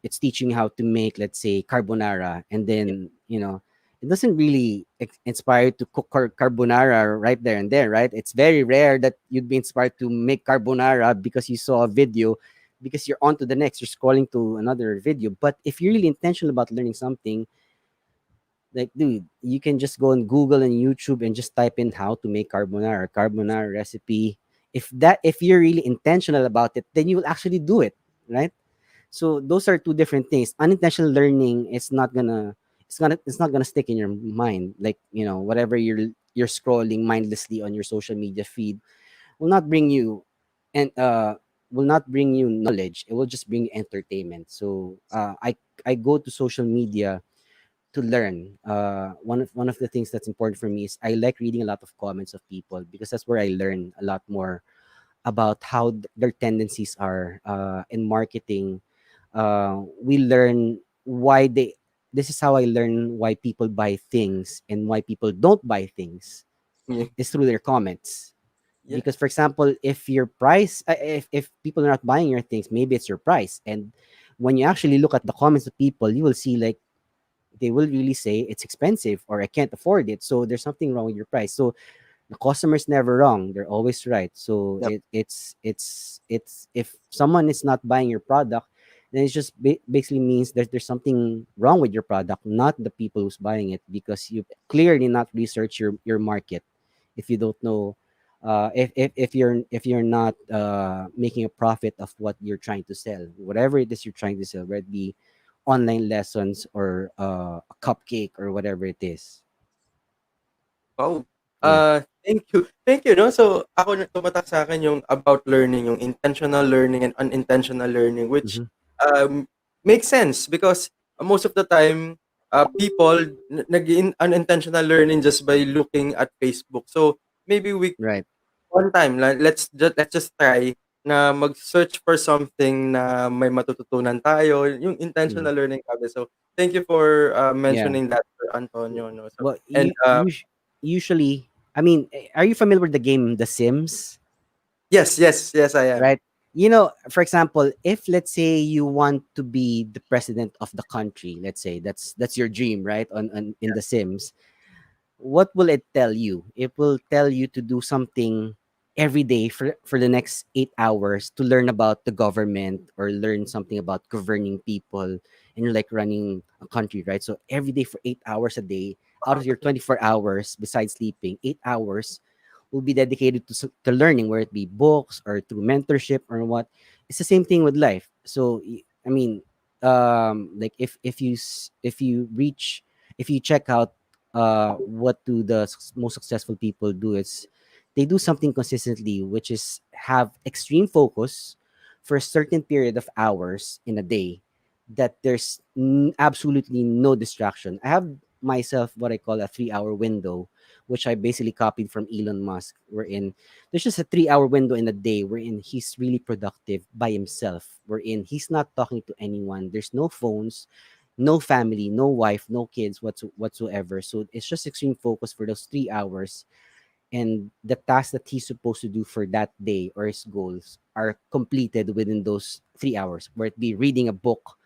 it's teaching how to make, let's say, carbonara, and then it doesn't really inspire you to cook carbonara right there and there, right? It's very rare that you'd be inspired to make carbonara because you saw a video, because you're on to the next, you're scrolling to another video. But if you're really intentional about learning something, like, dude, you can just go on Google and YouTube and just type in how to make carbonara recipe. If you're really intentional about it, then you will actually do it, right? So those are two different things. Unintentional learning is not gonna it's not gonna stick in your mind. Like, whatever you're scrolling mindlessly on your social media feed will not bring you and will not bring you knowledge. It will just bring you entertainment. So I go to social media to learn. One of the things that's important for me is I like reading a lot of comments of people, because that's where I learn a lot more about how their tendencies are in marketing. We learn why they. This is how I learn why people buy things and why people don't buy things, Yeah. is through their comments. Yeah. Because, for example, if your price, if people are not buying your things, maybe it's your price. And when you actually look at the comments of people, you will see, like, they will really say it's expensive, or I can't afford it. So there's something wrong with your price. So the customer's never wrong, they're always right. So Yep. it's if someone is not buying your product, then it just basically means that there's something wrong with your product, not the people who's buying it, because you clearly not research your market. If you don't know, if you're not making a profit of what you're trying to sell, whatever it is you're trying to sell, whether it be online lessons or a cupcake or whatever it is. Wow. Yeah. Thank you. Thank you, no? So, ako tumatak sa akin yung about learning, yung intentional learning and unintentional learning, which Mm-hmm. um, makes sense because most of the time, people nag unintentional learning just by looking at Facebook. So, maybe we Right. one time let's just try na mag-search for something na may matututunan tayo, yung Mhm. intentional learning habit. So, thank you for Yeah. mentioning that, Sir Antonio, no. So, Well, and usually, I mean, are you familiar with the game The Sims? yes, yes, yes, I am. Right? You know, for example, if let's say you want to be the president of the country, let's say that's your dream, right? On in The Sims, what will it tell you? It will tell you to do something every day for the next 8 hours to learn about the government or learn something about governing people, and you're like running a country, right? So every day for 8 hours a day, out of your 24 hours, besides sleeping, 8 hours will be dedicated to to learning, whether it be books or through mentorship or what. It's the same thing with life. So I mean, like if you reach, if you check out what do the most successful people do, is they do something consistently, which is have extreme focus for a certain period of hours in a day, that there's absolutely no distraction. I have myself what I call a 3 hour window, which I basically copied from Elon Musk, wherein there's just a 3 hour window in a day wherein he's really productive by himself, wherein he's not talking to anyone, there's no phones, no family, no wife, no kids whatsoever. So it's just extreme focus for those 3 hours. And the tasks that he's supposed to do for that day or his goals are completed within those 3 hours, where it be reading a book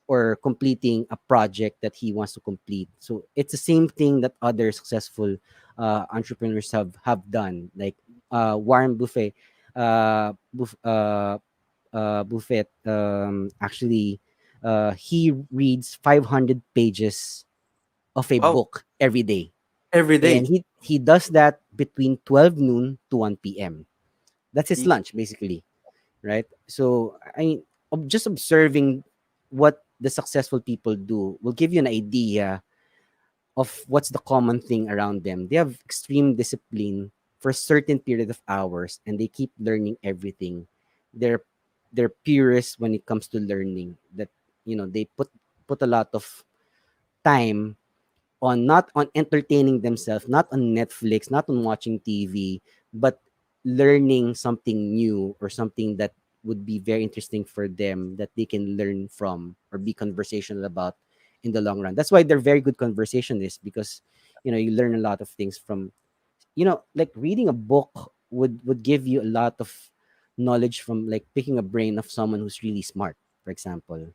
or completing a project that he wants to complete. So it's the same thing that other successful entrepreneurs have done. Like Warren Buffett, Buffett actually he reads 500 pages of a Wow, book every day, every and day. he does that between 12 noon to 1 p.m. That's his Y- lunch basically, right? So I mean, just observing what the successful people do will give you an idea of what's the common thing around them. They have extreme discipline for a certain period of hours, and they keep learning everything. They're they're purists when it comes to learning. That they put a lot of time on, not on entertaining themselves, not on Netflix, not on watching TV, but learning something new or something that would be very interesting for them, that they can learn from or be conversational about in the long run. That's why they're very good conversationists, because you learn a lot of things from, like reading a book would give you a lot of knowledge from, like, picking a brain of someone who's really smart, for example,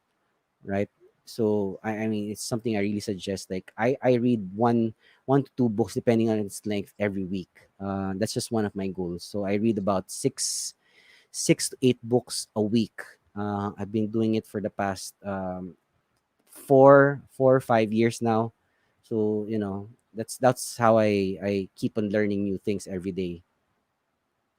right? So I mean, it's something I really suggest. Like I read one to two books depending on its length every week. That's just one of my goals. So I read about six to eight books a week. I've been doing it for the past 4 or 5 years now. So that's how I keep on learning new things every day.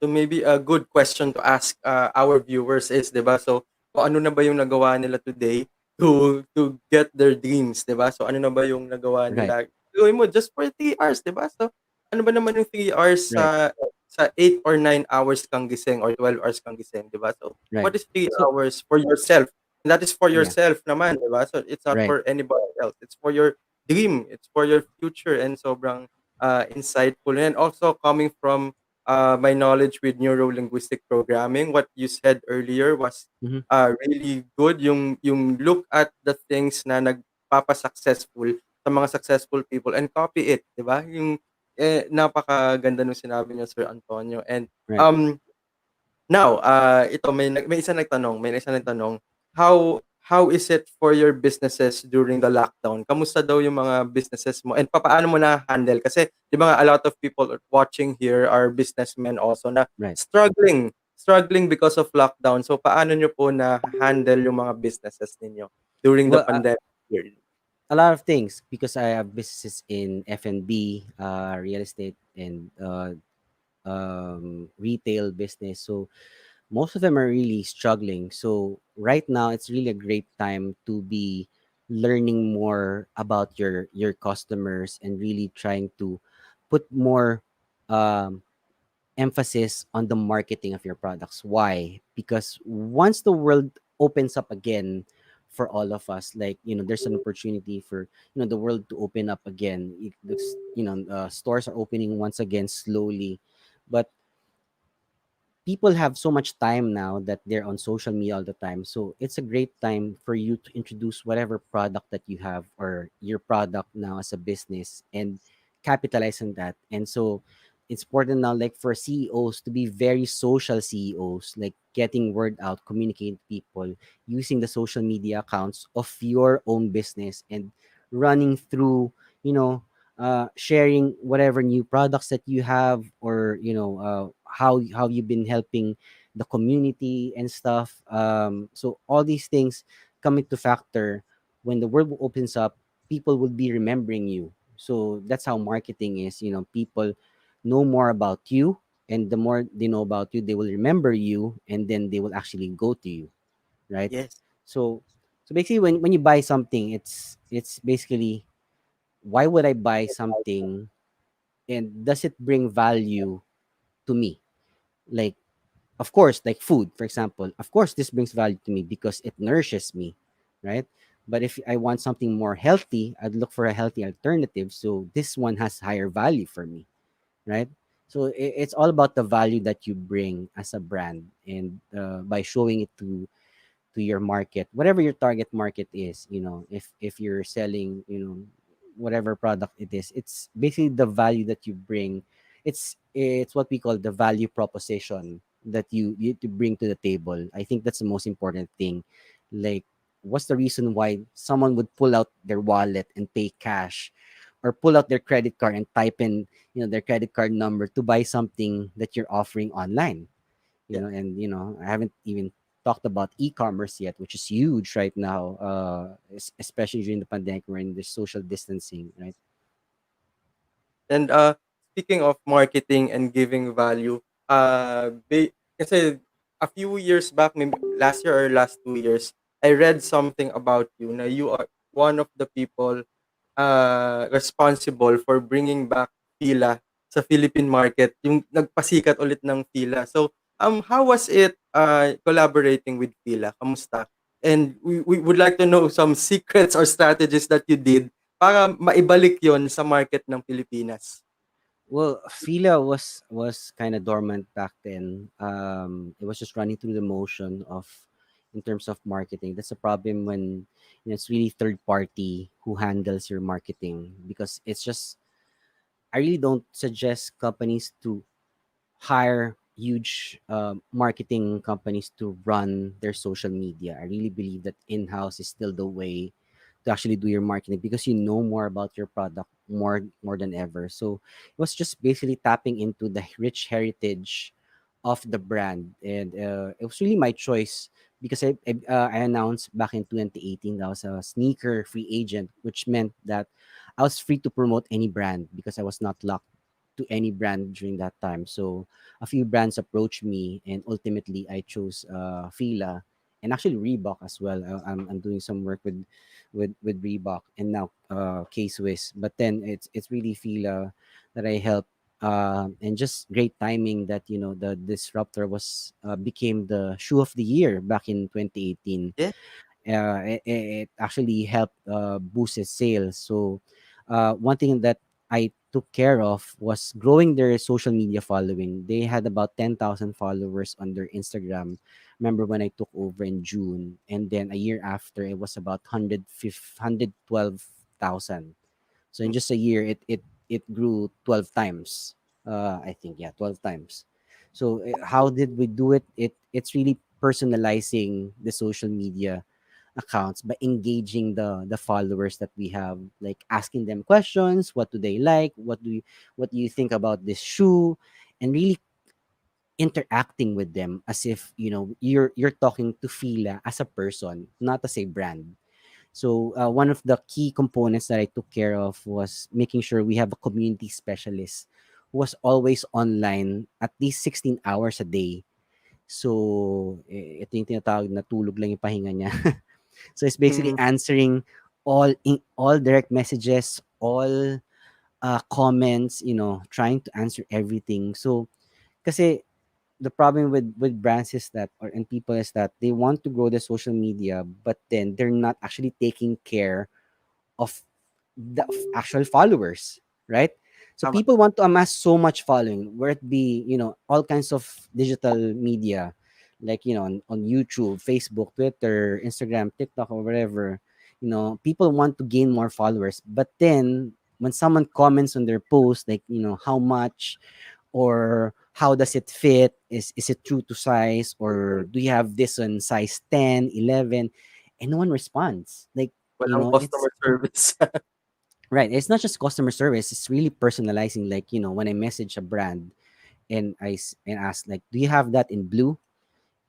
So maybe a good question to ask our viewers is, 'di ba? So, kung ano na ba yung nagawa nila today to get their dreams, 'di ba? So, ano na ba yung nagawa Right, nila? Gawin mo just for 3 hours, 'di ba? So, ano ba naman yung 3 hours right, sa 8 or 9 hours kang gising or 12 hours kang gising, 'di ba? So, what right. is three So hours for yourself? And that is for yeah, yourself naman, 'di ba? So, it's not right. for anybody else. It's for your dream. It's for your future, and sobrang insightful. And also coming from my knowledge with neuro-linguistic programming, what you said earlier was Hmm. really good. Yung look at the things na nagpapa-successful sa mga successful people and copy it, 'di ba? Yung napakaganda nung sinabi niyo, Sir Antonio. And Right. um now, ito may isang nagtanong, how is it for your businesses during the lockdown? Kamusta daw yung mga businesses mo and papaano mo na-handle? Kasi 'di ba nga, a lot of people watching here are businessmen also na Right. struggling because of lockdown. So paano niyo po na-handle yung mga businesses ninyo during the Well, pandemic period? a lot of things, because I have businesses in F&B, real estate, and retail business. So most of them are really struggling. So right now, it's really a great time to be learning more about your customers and really trying to put more um, emphasis on the marketing of your products. Why? Because once the world opens up again for all of us, like, there's an opportunity for, the world to open up again. It looks, stores are opening once again slowly. But people have so much time now that they're on social media all the time. So it's a great time for you to introduce whatever product that you have or your product now as a business and capitalize on that. And so it's important now, like for CEOs to be very social CEOs, like getting word out, communicating to people, using the social media accounts of your own business and running through, you know, sharing whatever new products that you have, or how you've been helping the community and stuff. So all these things come into factor when the world opens up. People will be remembering you. So that's how marketing is. People know more about you, and the more they know about you, they will remember you, and then they will actually go to you, right? Yes. So basically, when you buy something, it's basically, why would I buy something, and does it bring value to me? Like, of course, like food, for example. Of course, this brings value to me because it nourishes me, right? But if I want something more healthy, I'd look for a healthy alternative. So this one has higher value for me, right? So it's all about the value that you bring as a brand, and by showing it to your market, whatever your target market is. If you're selling, whatever product it is, it's basically the value that you bring. It's what we call the value proposition that you to bring to the table. I think that's the most important thing. Like, what's the reason why someone would pull out their wallet and pay cash, or pull out their credit card and type in, their credit card number to buy something that you're offering online? Yeah. And I haven't even talked about e-commerce yet, which is huge right now, especially during the pandemic, we're in the social distancing, right? And speaking of marketing and giving value, kasi a few years back, maybe last year or last 2 years, I read something about you na you are one of the people responsible for bringing back Fila sa Philippine market, yung nagpasikat ulit ng Fila. So, how was it collaborating with Fila? Kamusta? And we would like to know some secrets or strategies that you did para maibalik yon sa market ng Pilipinas. Well, Fila was kind of dormant back then. It was just running through the motion of, in terms of marketing. That's a problem when it's really third party who handles your marketing, because it's just, I really don't suggest companies to hire huge marketing companies to run their social media. I really believe that in-house is still the way to actually do your marketing, because you know more about your product more than ever. So it was just basically tapping into the rich heritage of the brand, and it was really my choice, because I announced back in 2018 that I was a sneaker free agent, which meant that I was free to promote any brand because I was not locked to any brand during that time. So a few brands approached me, and ultimately I chose Fila, and actually Reebok as well. I'm doing some work with Reebok, and now K Swiss. But then it's really Fila that I help. And just great timing that the Disruptor was became the shoe of the year back in 2018. Yeah. It actually helped boost its sales. So, one thing that I took care of was growing their social media following. They had about 10,000 followers on their Instagram. Remember when I took over in June, and then a year after, it was about 112,000. So in just a year, it grew 12 times. I think, yeah, 12 times. So how did we do it? It's really personalizing the social media accounts by engaging the followers that we have, like asking them questions. What do they like? What do you think about this shoe? And really interacting with them as if you're talking to Fila as a person, not as a brand. So one of the key components that I took care of was making sure we have a community specialist who was always online at least 16 hours a day. So ito yung tinatawag na tulog lang yung pahinga niya. So it's basically Mhm. answering all direct messages, all comments, trying to answer everything. So kasi the problem with brands is that, or and people, is that they want to grow their social media, but then they're not actually taking care of the actual followers, right? So Tama. people want to amass so much following, where it be, all kinds of digital media, like, on YouTube, Facebook, Twitter, Instagram, TikTok, or whatever. People want to gain more followers. But then when someone comments on their post, like, how much or how does it fit? Is it true to size? Or do you have this on size 10, 11? And no one responds. Like, Walang it's customer service. right. It's not just customer service. It's really personalizing. Like, when I message a brand and and ask, like, do you have that in blue?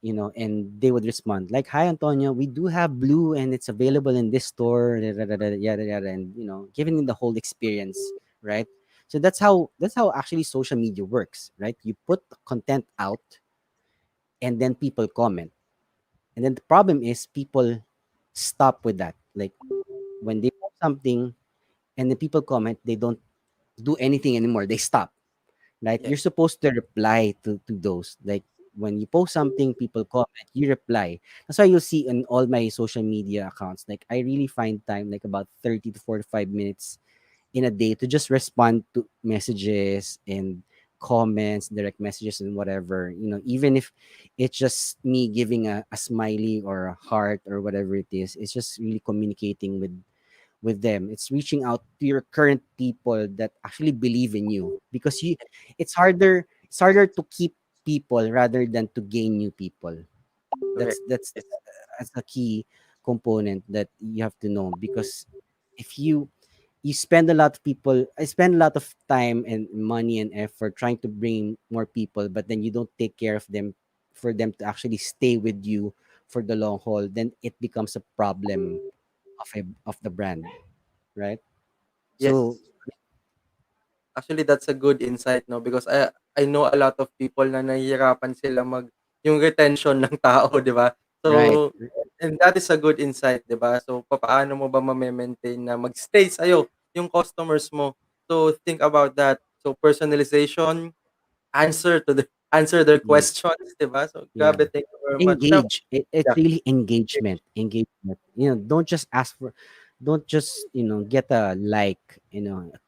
And they would respond like, "Hi, Antonio, we do have blue, and it's available in this store." Yada yada yada, yada, and giving them the whole experience, right? So that's how actually social media works, right? You put the content out, and then people comment, and then the problem is people stop with that. Like when they post something, and then people comment, they don't do anything anymore. They stop, right? Yeah. You're supposed to reply to those. Like when you post something, people comment, you reply. That's why you'll see in all my social media accounts, like I really find time, like about 30 to 45 minutes in a day to just respond to messages and comments, direct messages, and whatever. Even if it's just me giving a smiley or a heart or whatever it is, it's just really communicating with them. It's reaching out to your current people that actually believe in you, because it's harder to keep people rather than to gain new people. Correct. That's a key component that you have to know, because if you spend a lot of people I spend a lot of time and money and effort trying to bring more people, but then you don't take care of them for them to actually stay with you for the long haul, then it becomes a problem of the brand, right? So Yes. Actually, that's a good insight, no? Because I know a lot of people na nahihirapan sila yung retention ng tao, di ba? right, So, and that is a good insight, di ba? So, papaano mo ba ma-maintain na mag-stay sa'yo yung customers mo? So, think about that. So, personalization, answer their yeah, questions, di ba? So, yeah. grabe, thank you very much. Now, Engage. It's yeah, really engagement. Don't just ask for, don't just get a like.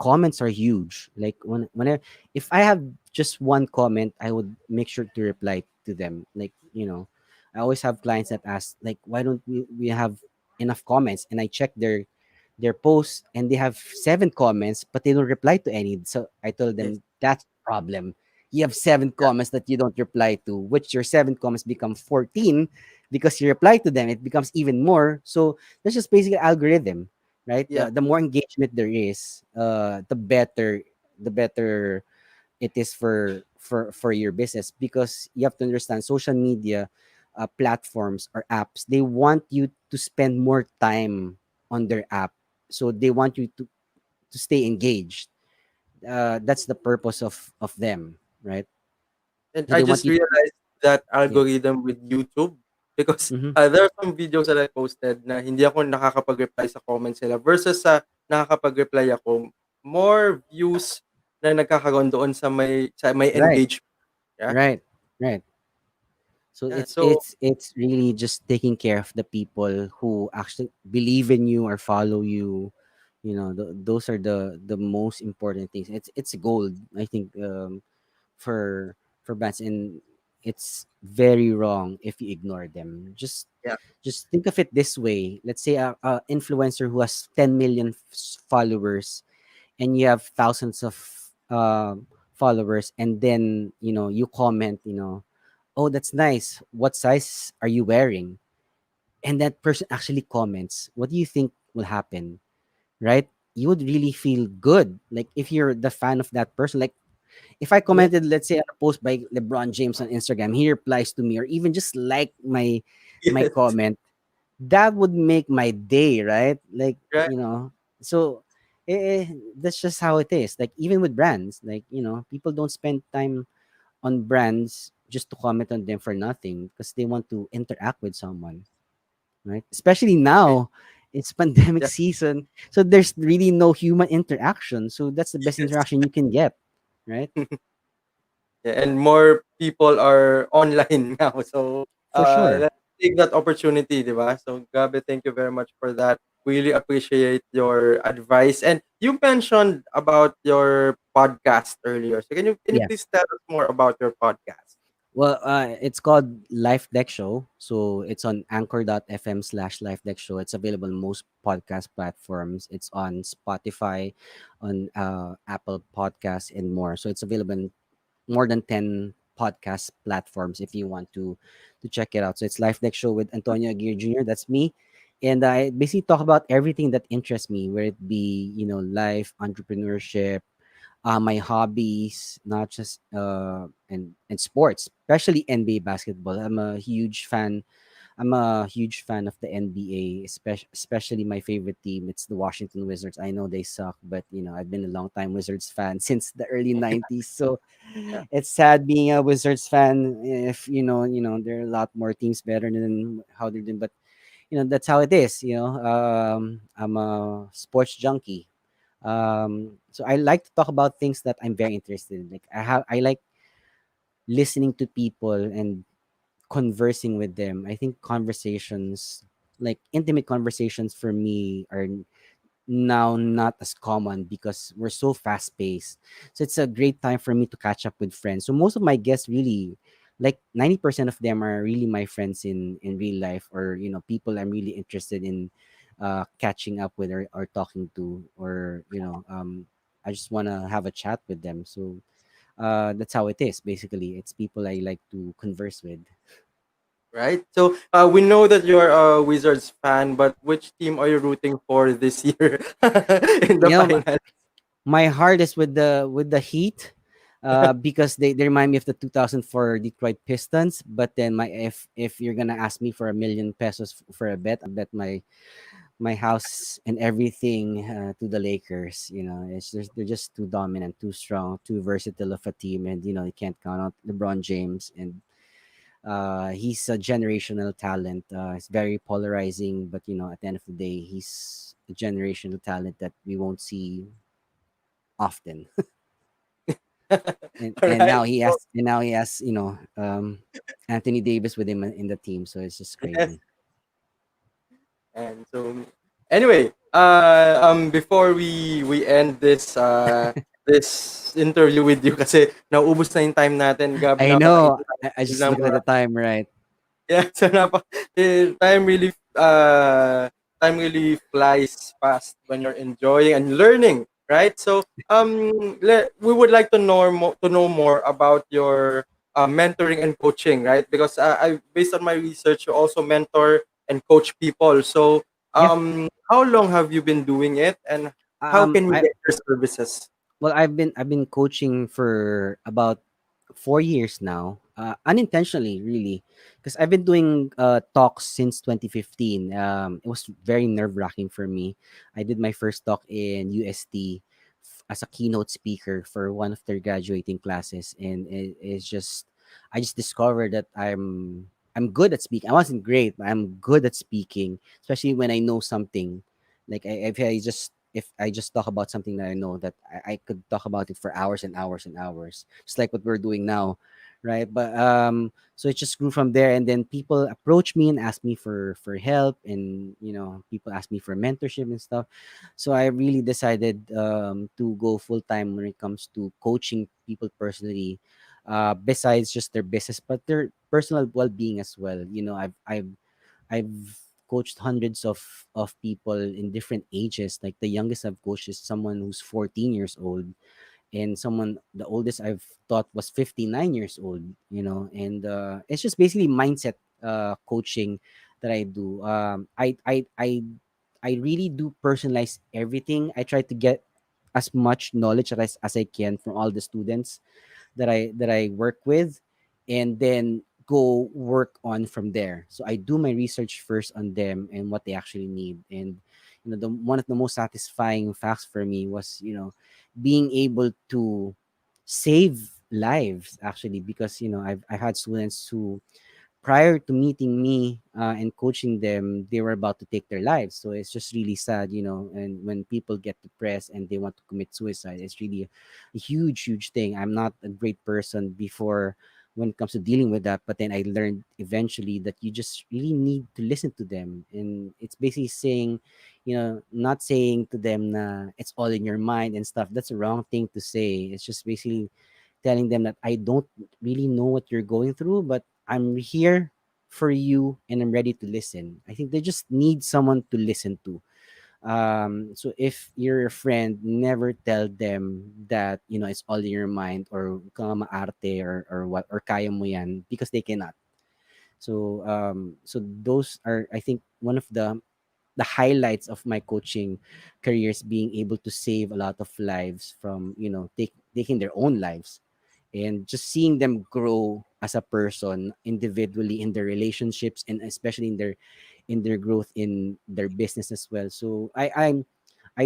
Comments are huge. Like whenever, if I have just one comment, I would make sure to reply to them. Like, I always have clients that ask, like, why don't we have enough comments? And I check their posts, and they have 7 comments, but they don't reply to any. So I told yes, them that's the problem. You have 7 comments that you don't reply to, which your 7 comments become 14, because you reply to them, it becomes even more. So that's just basically algorithm, right? yeah, The more engagement there is, the better it is for your business, because you have to understand social media platforms or apps, they want you to spend more time on their app, so they want you to stay engaged. That's the purpose of them, right? and So I they want just you to, realized that yeah. algorithm with YouTube because Hmm. there are some videos that I posted na hindi ako nakakapag-reply sa comments nila versus sa nakakapag-reply ako, more views na nagkakaroon doon sa may Right, engagement. Yeah. right, right. So Yeah. it's So it's it's really just taking care of the people who actually believe in you or follow you. Those are the most important things. It's gold, I think, for brands, and it's very wrong if you ignore them. yeah. Just think of it this way. Let's say a influencer who has 10 million followers, and you have thousands of followers, and then you comment, "Oh, that's nice. What size are you wearing?" And that person actually comments. What do you think will happen, right? You would really feel good, like if you're the fan of that person. Like if I Yeah. commented, let's say, on a post by LeBron James on Instagram, he replies to me, or even just like my Yes. comment, that would make my day, right? Like, Right. so that's just how it is. Like even with brands, like people don't spend time on brands just to comment on them for nothing, because they want to interact with someone, right? Especially Okay. now, it's pandemic Yeah. season, so there's really no human interaction. So that's the best Yes. interaction you can get, right? Yeah, and more people are online now. So For sure. let's take that opportunity, di ba? So grabe, thank you very much for that. Really appreciate your advice. And you mentioned about your podcast earlier. So can you Yeah. please tell us more about your podcast? Well, it's called Life Deck Show. So it's on anchor.fm/Life Deck Show. It's available on most podcast platforms. It's on Spotify, on Apple Podcasts, and more. So it's available in more than 10 podcast platforms if you want to check it out. So it's Life Deck Show with Antonio Aguirre Jr. That's me. And I basically talk about everything that interests me, whether it be, life, entrepreneurship, my hobbies, not just and sports, especially NBA basketball. I'm a huge fan of the NBA, especially my favorite team. It's the Washington Wizards. I know they suck, but I've been a long time Wizards fan since the early '90s. So Yeah. it's sad being a Wizards fan. If there are a lot more teams better than how they're doing, but that's how it is. I'm a sports junkie. So I like to talk about things that I'm very interested in. Like I like listening to people and conversing with them. I think conversations, like intimate conversations for me, are now not as common because we're so fast paced. So it's a great time for me to catch up with friends. So most of my guests really, like 90% of them, are really my friends in real life, or people I'm really interested in catching up with, or talking to, or I just want to have a chat with them. So that's how it is. Basically, it's people I like to converse with. Right. So we know that you're a Wizards fan, but which team are you rooting for this year in the You know, final? my heart is with the Heat, because they remind me of the 2004 Detroit Pistons. But then if you're gonna ask me for $1 million for a bet, I'll bet my house and everything to the Lakers. It's just they're just too dominant, too strong, too versatile of a team, and you can't count out LeBron James. And he's a generational talent. It's very polarizing, but at the end of the day, he's a generational talent that we won't see often. and All and right. now he So, has and now he has Anthony Davis with him in the team, so it's just yes. crazy. And so anyway, before we end this interview with you kasi naubos na yung time natin, Gab, I know. I napaka-insightful just ng looked at mga the time, right? yeah, so time really flies fast when you're enjoying and learning, right? So we would like to know more about your mentoring and coaching, right? Because I based on my research, you also mentor and coach people. So Yeah. how long have you been doing it, and how can we I get your services? Well, I've been coaching for about 4 years now, unintentionally, really, because I've been doing talks since 2015. It was very nerve wracking for me. I did my first talk in UST as a keynote speaker for one of their graduating classes, and it's just I just discovered that I'm good at speaking. I wasn't great, but I'm good at speaking, especially when I know something. Like if I just talk about something that I know, that I could talk about it for hours and hours and hours, just like what we're doing now, right? But so it just grew from there, and then people approach me and ask me for help, and people ask me for mentorship and stuff. So I really decided to go full time when it comes to coaching people personally, besides just their business, but their personal well being as well. I've coached hundreds of people in different ages. Like the youngest I've coached is someone who's 14 years old, and the oldest I've taught was 59 years old. And it's just basically mindset coaching that I do. I really do personalize everything. I try to get as much knowledge as I can from all the students that I work with, and then go work on from there. So I do my research first on them and what they actually need. And the one of the most satisfying facts for me was being able to save lives, actually, because I've had students who, prior to meeting me and coaching them, they were about to take their lives. So it's just really sad, and when people get depressed and they want to commit suicide, it's really a huge, huge thing. I'm not a great person before when it comes to dealing with that. But then I learned eventually that you just really need to listen to them, and it's basically saying, not saying to them na it's all in your mind and stuff. That's the wrong thing to say. It's just basically telling them that I don't really know what you're going through, but I'm here for you and I'm ready to listen. I think they just need someone to listen to. So if you're a friend, never tell them that it's all in your mind, or ka nga maarte, or what, or kaya mo yan, because they cannot. So those are, I think, one of the highlights of my coaching careers, being able to save a lot of lives from taking their own lives, and just seeing them grow as a person individually, in their relationships, and especially in their growth in their business as well. So I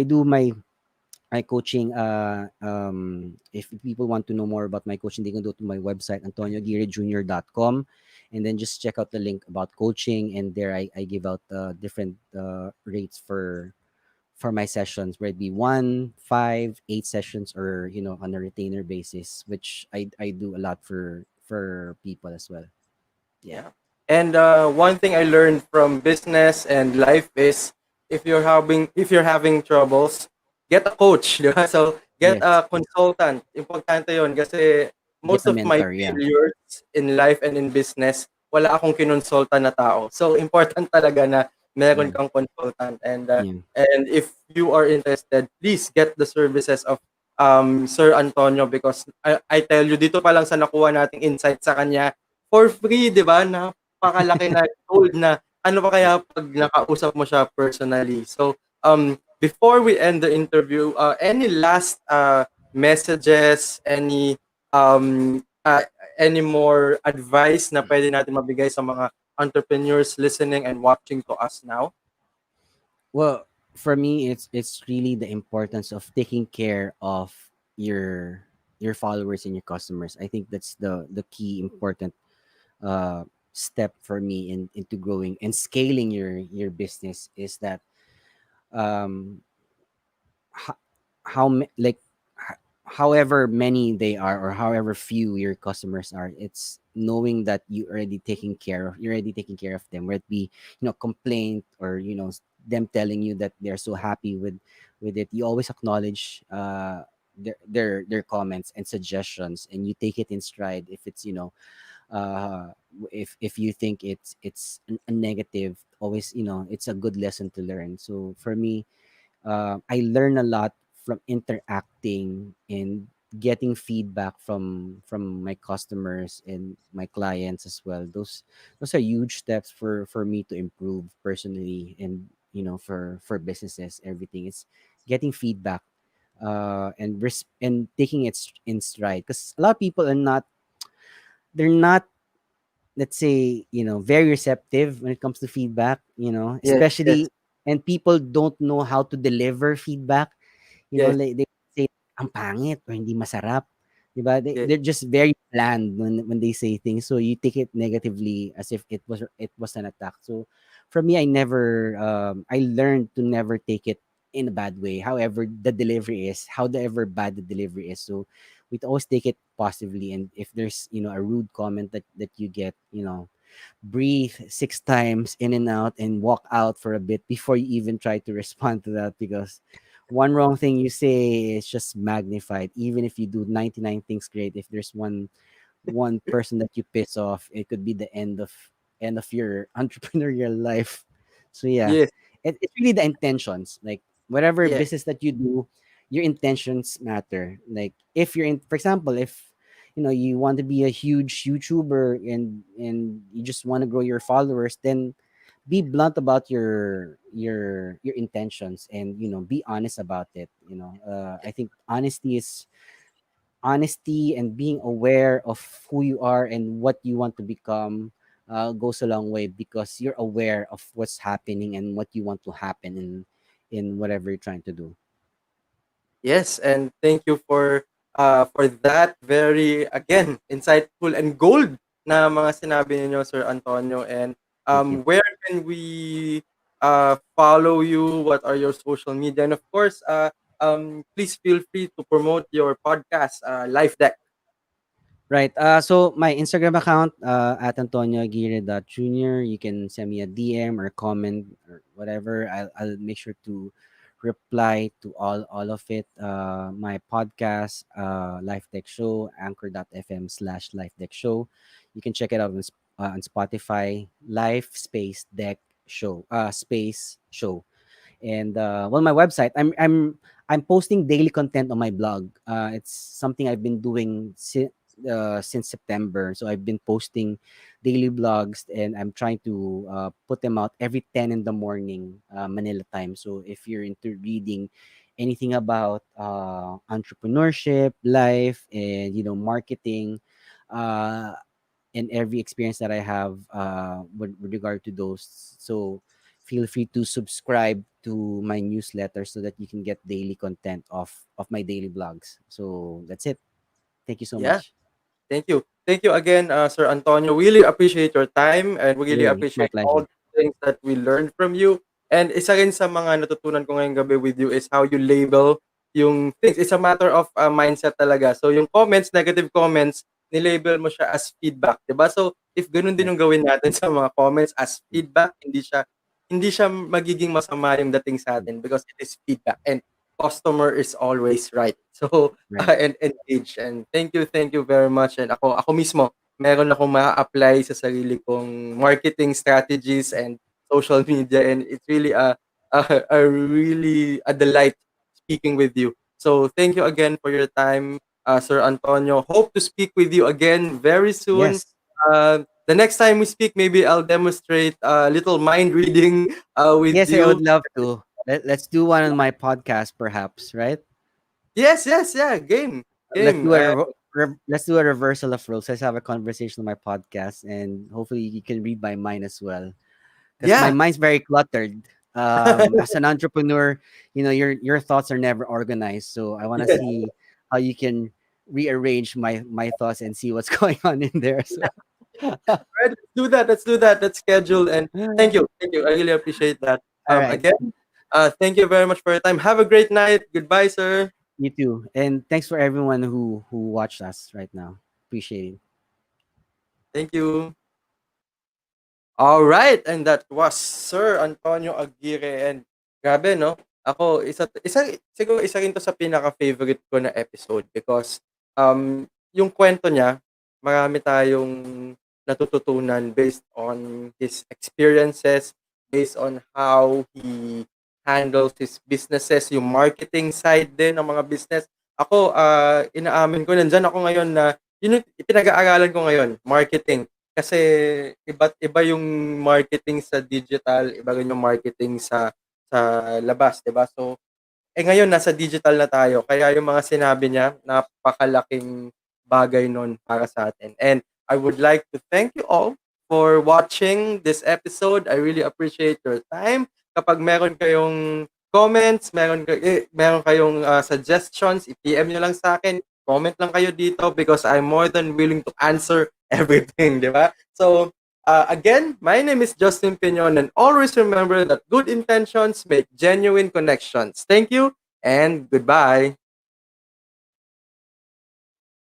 do my coaching. If people want to know more about my coaching, they can go to my website, antonioaguirrejr.com, and then just check out the link about coaching. And there I give out different rates for my sessions, where it be 1, 5, 8 sessions, or on a retainer basis, which I do a lot for people as well. Yeah. Yeah. And one thing I learned from business and life is, if you're having troubles, get a coach, di ba? So get Yes. a consultant. Importante 'yon kasi Get most a of my mentor. Yeah. failures in life and in business, wala akong kinonsulta na tao. So important talaga na meron Yeah. kang consultant, Yeah. and if you are interested, please get the services of Sir Antonio, because I tell you, dito pa lang sa nakuha nating insight sa kanya for free, 'di ba? Napakalaki na gold na, ano pa kaya 'pag nakausap mo siya personally. So, before we end the interview, any last messages, any more advice na pwede natin mabigay sa mga entrepreneurs listening and watching to us now? Well, for me, it's really the importance of taking care of your your followers and your customers. I think that's the key important uh step for me into growing and scaling your business, is that um how, like however many they are, or however few your customers are, it's knowing that you're already taking care of them, whether it be complaint, or them telling you that they're so happy with it. You always acknowledge their comments and suggestions, and you take it in stride. If it's uh if you think it's a negative, always it's a good lesson to learn. So for me, I learn a lot from interacting and getting feedback from my customers and my clients as well. Those are huge steps for me to improve personally, and for businesses. Everything is getting feedback, and taking it in stride, because a lot of people they're not, let's say, very receptive when it comes to feedback, Yes, yes, especially, and people don't know how to deliver feedback. yes, Like they say, ang pangit, or hindi masarap. Diba? yes, They're just very bland when they say things. So you take it negatively, as if it was an attack. So for me, I learned to never take it in a bad way. However the delivery is, however bad the delivery is. So we always take it positively. And if there's, a rude comment that you get, breathe 6 times in and out, and walk out for a bit before you even try to respond to that, because one wrong thing you say is just magnified. Even if you do 99 things great, if there's one person that you piss off, it could be the end of your entrepreneurial life. So yeah, yes, it's really the intentions. Like whatever yes, business that you do, your intentions matter. Like if you're in, for example, if you want to be a huge YouTuber, and you just want to grow your followers, then be blunt about your intentions, and be honest about it. I think honesty and being aware of who you are and what you want to become goes a long way, because you're aware of what's happening and what you want to happen in whatever you're trying to do. yes. And thank you for that very, again, insightful and gold na mga sinabi niyo, Sir Antonio. And Thank you. where can we follow you? What are your social media? And of course, please feel free to promote your podcast, Life Deck. Right. So my Instagram account at Antonio Aguirre Jr. You can send me a DM or comment or whatever. I'll make sure to reply to all of it. My podcast, Life Deck Show, anchor.fm/Life Deck Show. You can check it out on Spotify. Life Space Deck Show. Space Show. And well, my website, I'm posting daily content on my blog. It's something I've been doing since September. So I've been posting daily blogs, and I'm trying to put them out every 10 in the morning, Manila time. So if you're into reading anything about entrepreneurship, life, and marketing, uh, and every experience that I have with regard to those. So feel free to subscribe to my newsletter so that you can get daily content of my daily blogs. So that's it. Thank you so Yeah. much. Thank you. Thank you again, Sir Antonio. Really appreciate your time and we really Really, it's my appreciate all pleasure. the things that we learned from you. And isa rin sa mga natutunan ko ngayong gabi with you is how you label yung things. It's a matter of mindset talaga. So yung comments, negative comments, nilabel mo siya as feedback, 'di ba? So if ganun din Right. yung gawin natin sa mga comments as feedback, hindi siya magiging masama yung dating sa atin because it is feedback and customer is always right. So Right. and engage. And thank you very much. And ako mismo, meron akong ma-apply sa sarili kong marketing strategies and social media. And it's really a really a delight speaking with you. So thank you again for your time, Sir Antonio. Hope to speak with you again very soon. Yes. The next time we speak, maybe I'll demonstrate a little mind reading with Yes, I would you. love to. Let's do one on my podcast, perhaps, right? Yes, yeah, game, Let's game. do let's do a reversal of roles. Let's have a conversation on my podcast, and hopefully you can read my mind as well, because my Yeah. mind's very cluttered. As an entrepreneur, your thoughts are never organized. So I want to see how you can rearrange my thoughts and see what's going on in there. So, all Right, let's do that. Let's do that. Let's schedule. And thank you. Thank you. I really appreciate that. right, Again, thank you very much for your time. Have a great night. Goodbye, sir. you too, and thanks for everyone who watched us right now. Appreciate it. Thank you. All right, and that was Sir Antonio Aguirre. And grabe, no? Ako, siguro isa rin to sa pinaka-favorite ko na episode because yung kwento niya, marami tayong natututunan based on his experiences, based on how he handles his businesses, yung marketing side din ng mga business. Ako, inaamin ko, nandyan ako ngayon na yun yung pinag-aaralan ko ngayon, marketing. Kasi iba't iba yung marketing sa digital, iba rin yung marketing sa labas, 'di ba? So, ngayon nasa digital na tayo, kaya yung mga sinabi niya, napakalaking bagay nun para sa atin. And I would like to thank you all for watching this episode. I really appreciate your time. Kapag meron kayong comments, meron kayong suggestions, i-PM nyo lang sa akin. Comment lang kayo dito because I'm more than willing to answer everything, di ba? So, again, my name is Justin Pinon, and always remember that good intentions make genuine connections. Thank you and goodbye.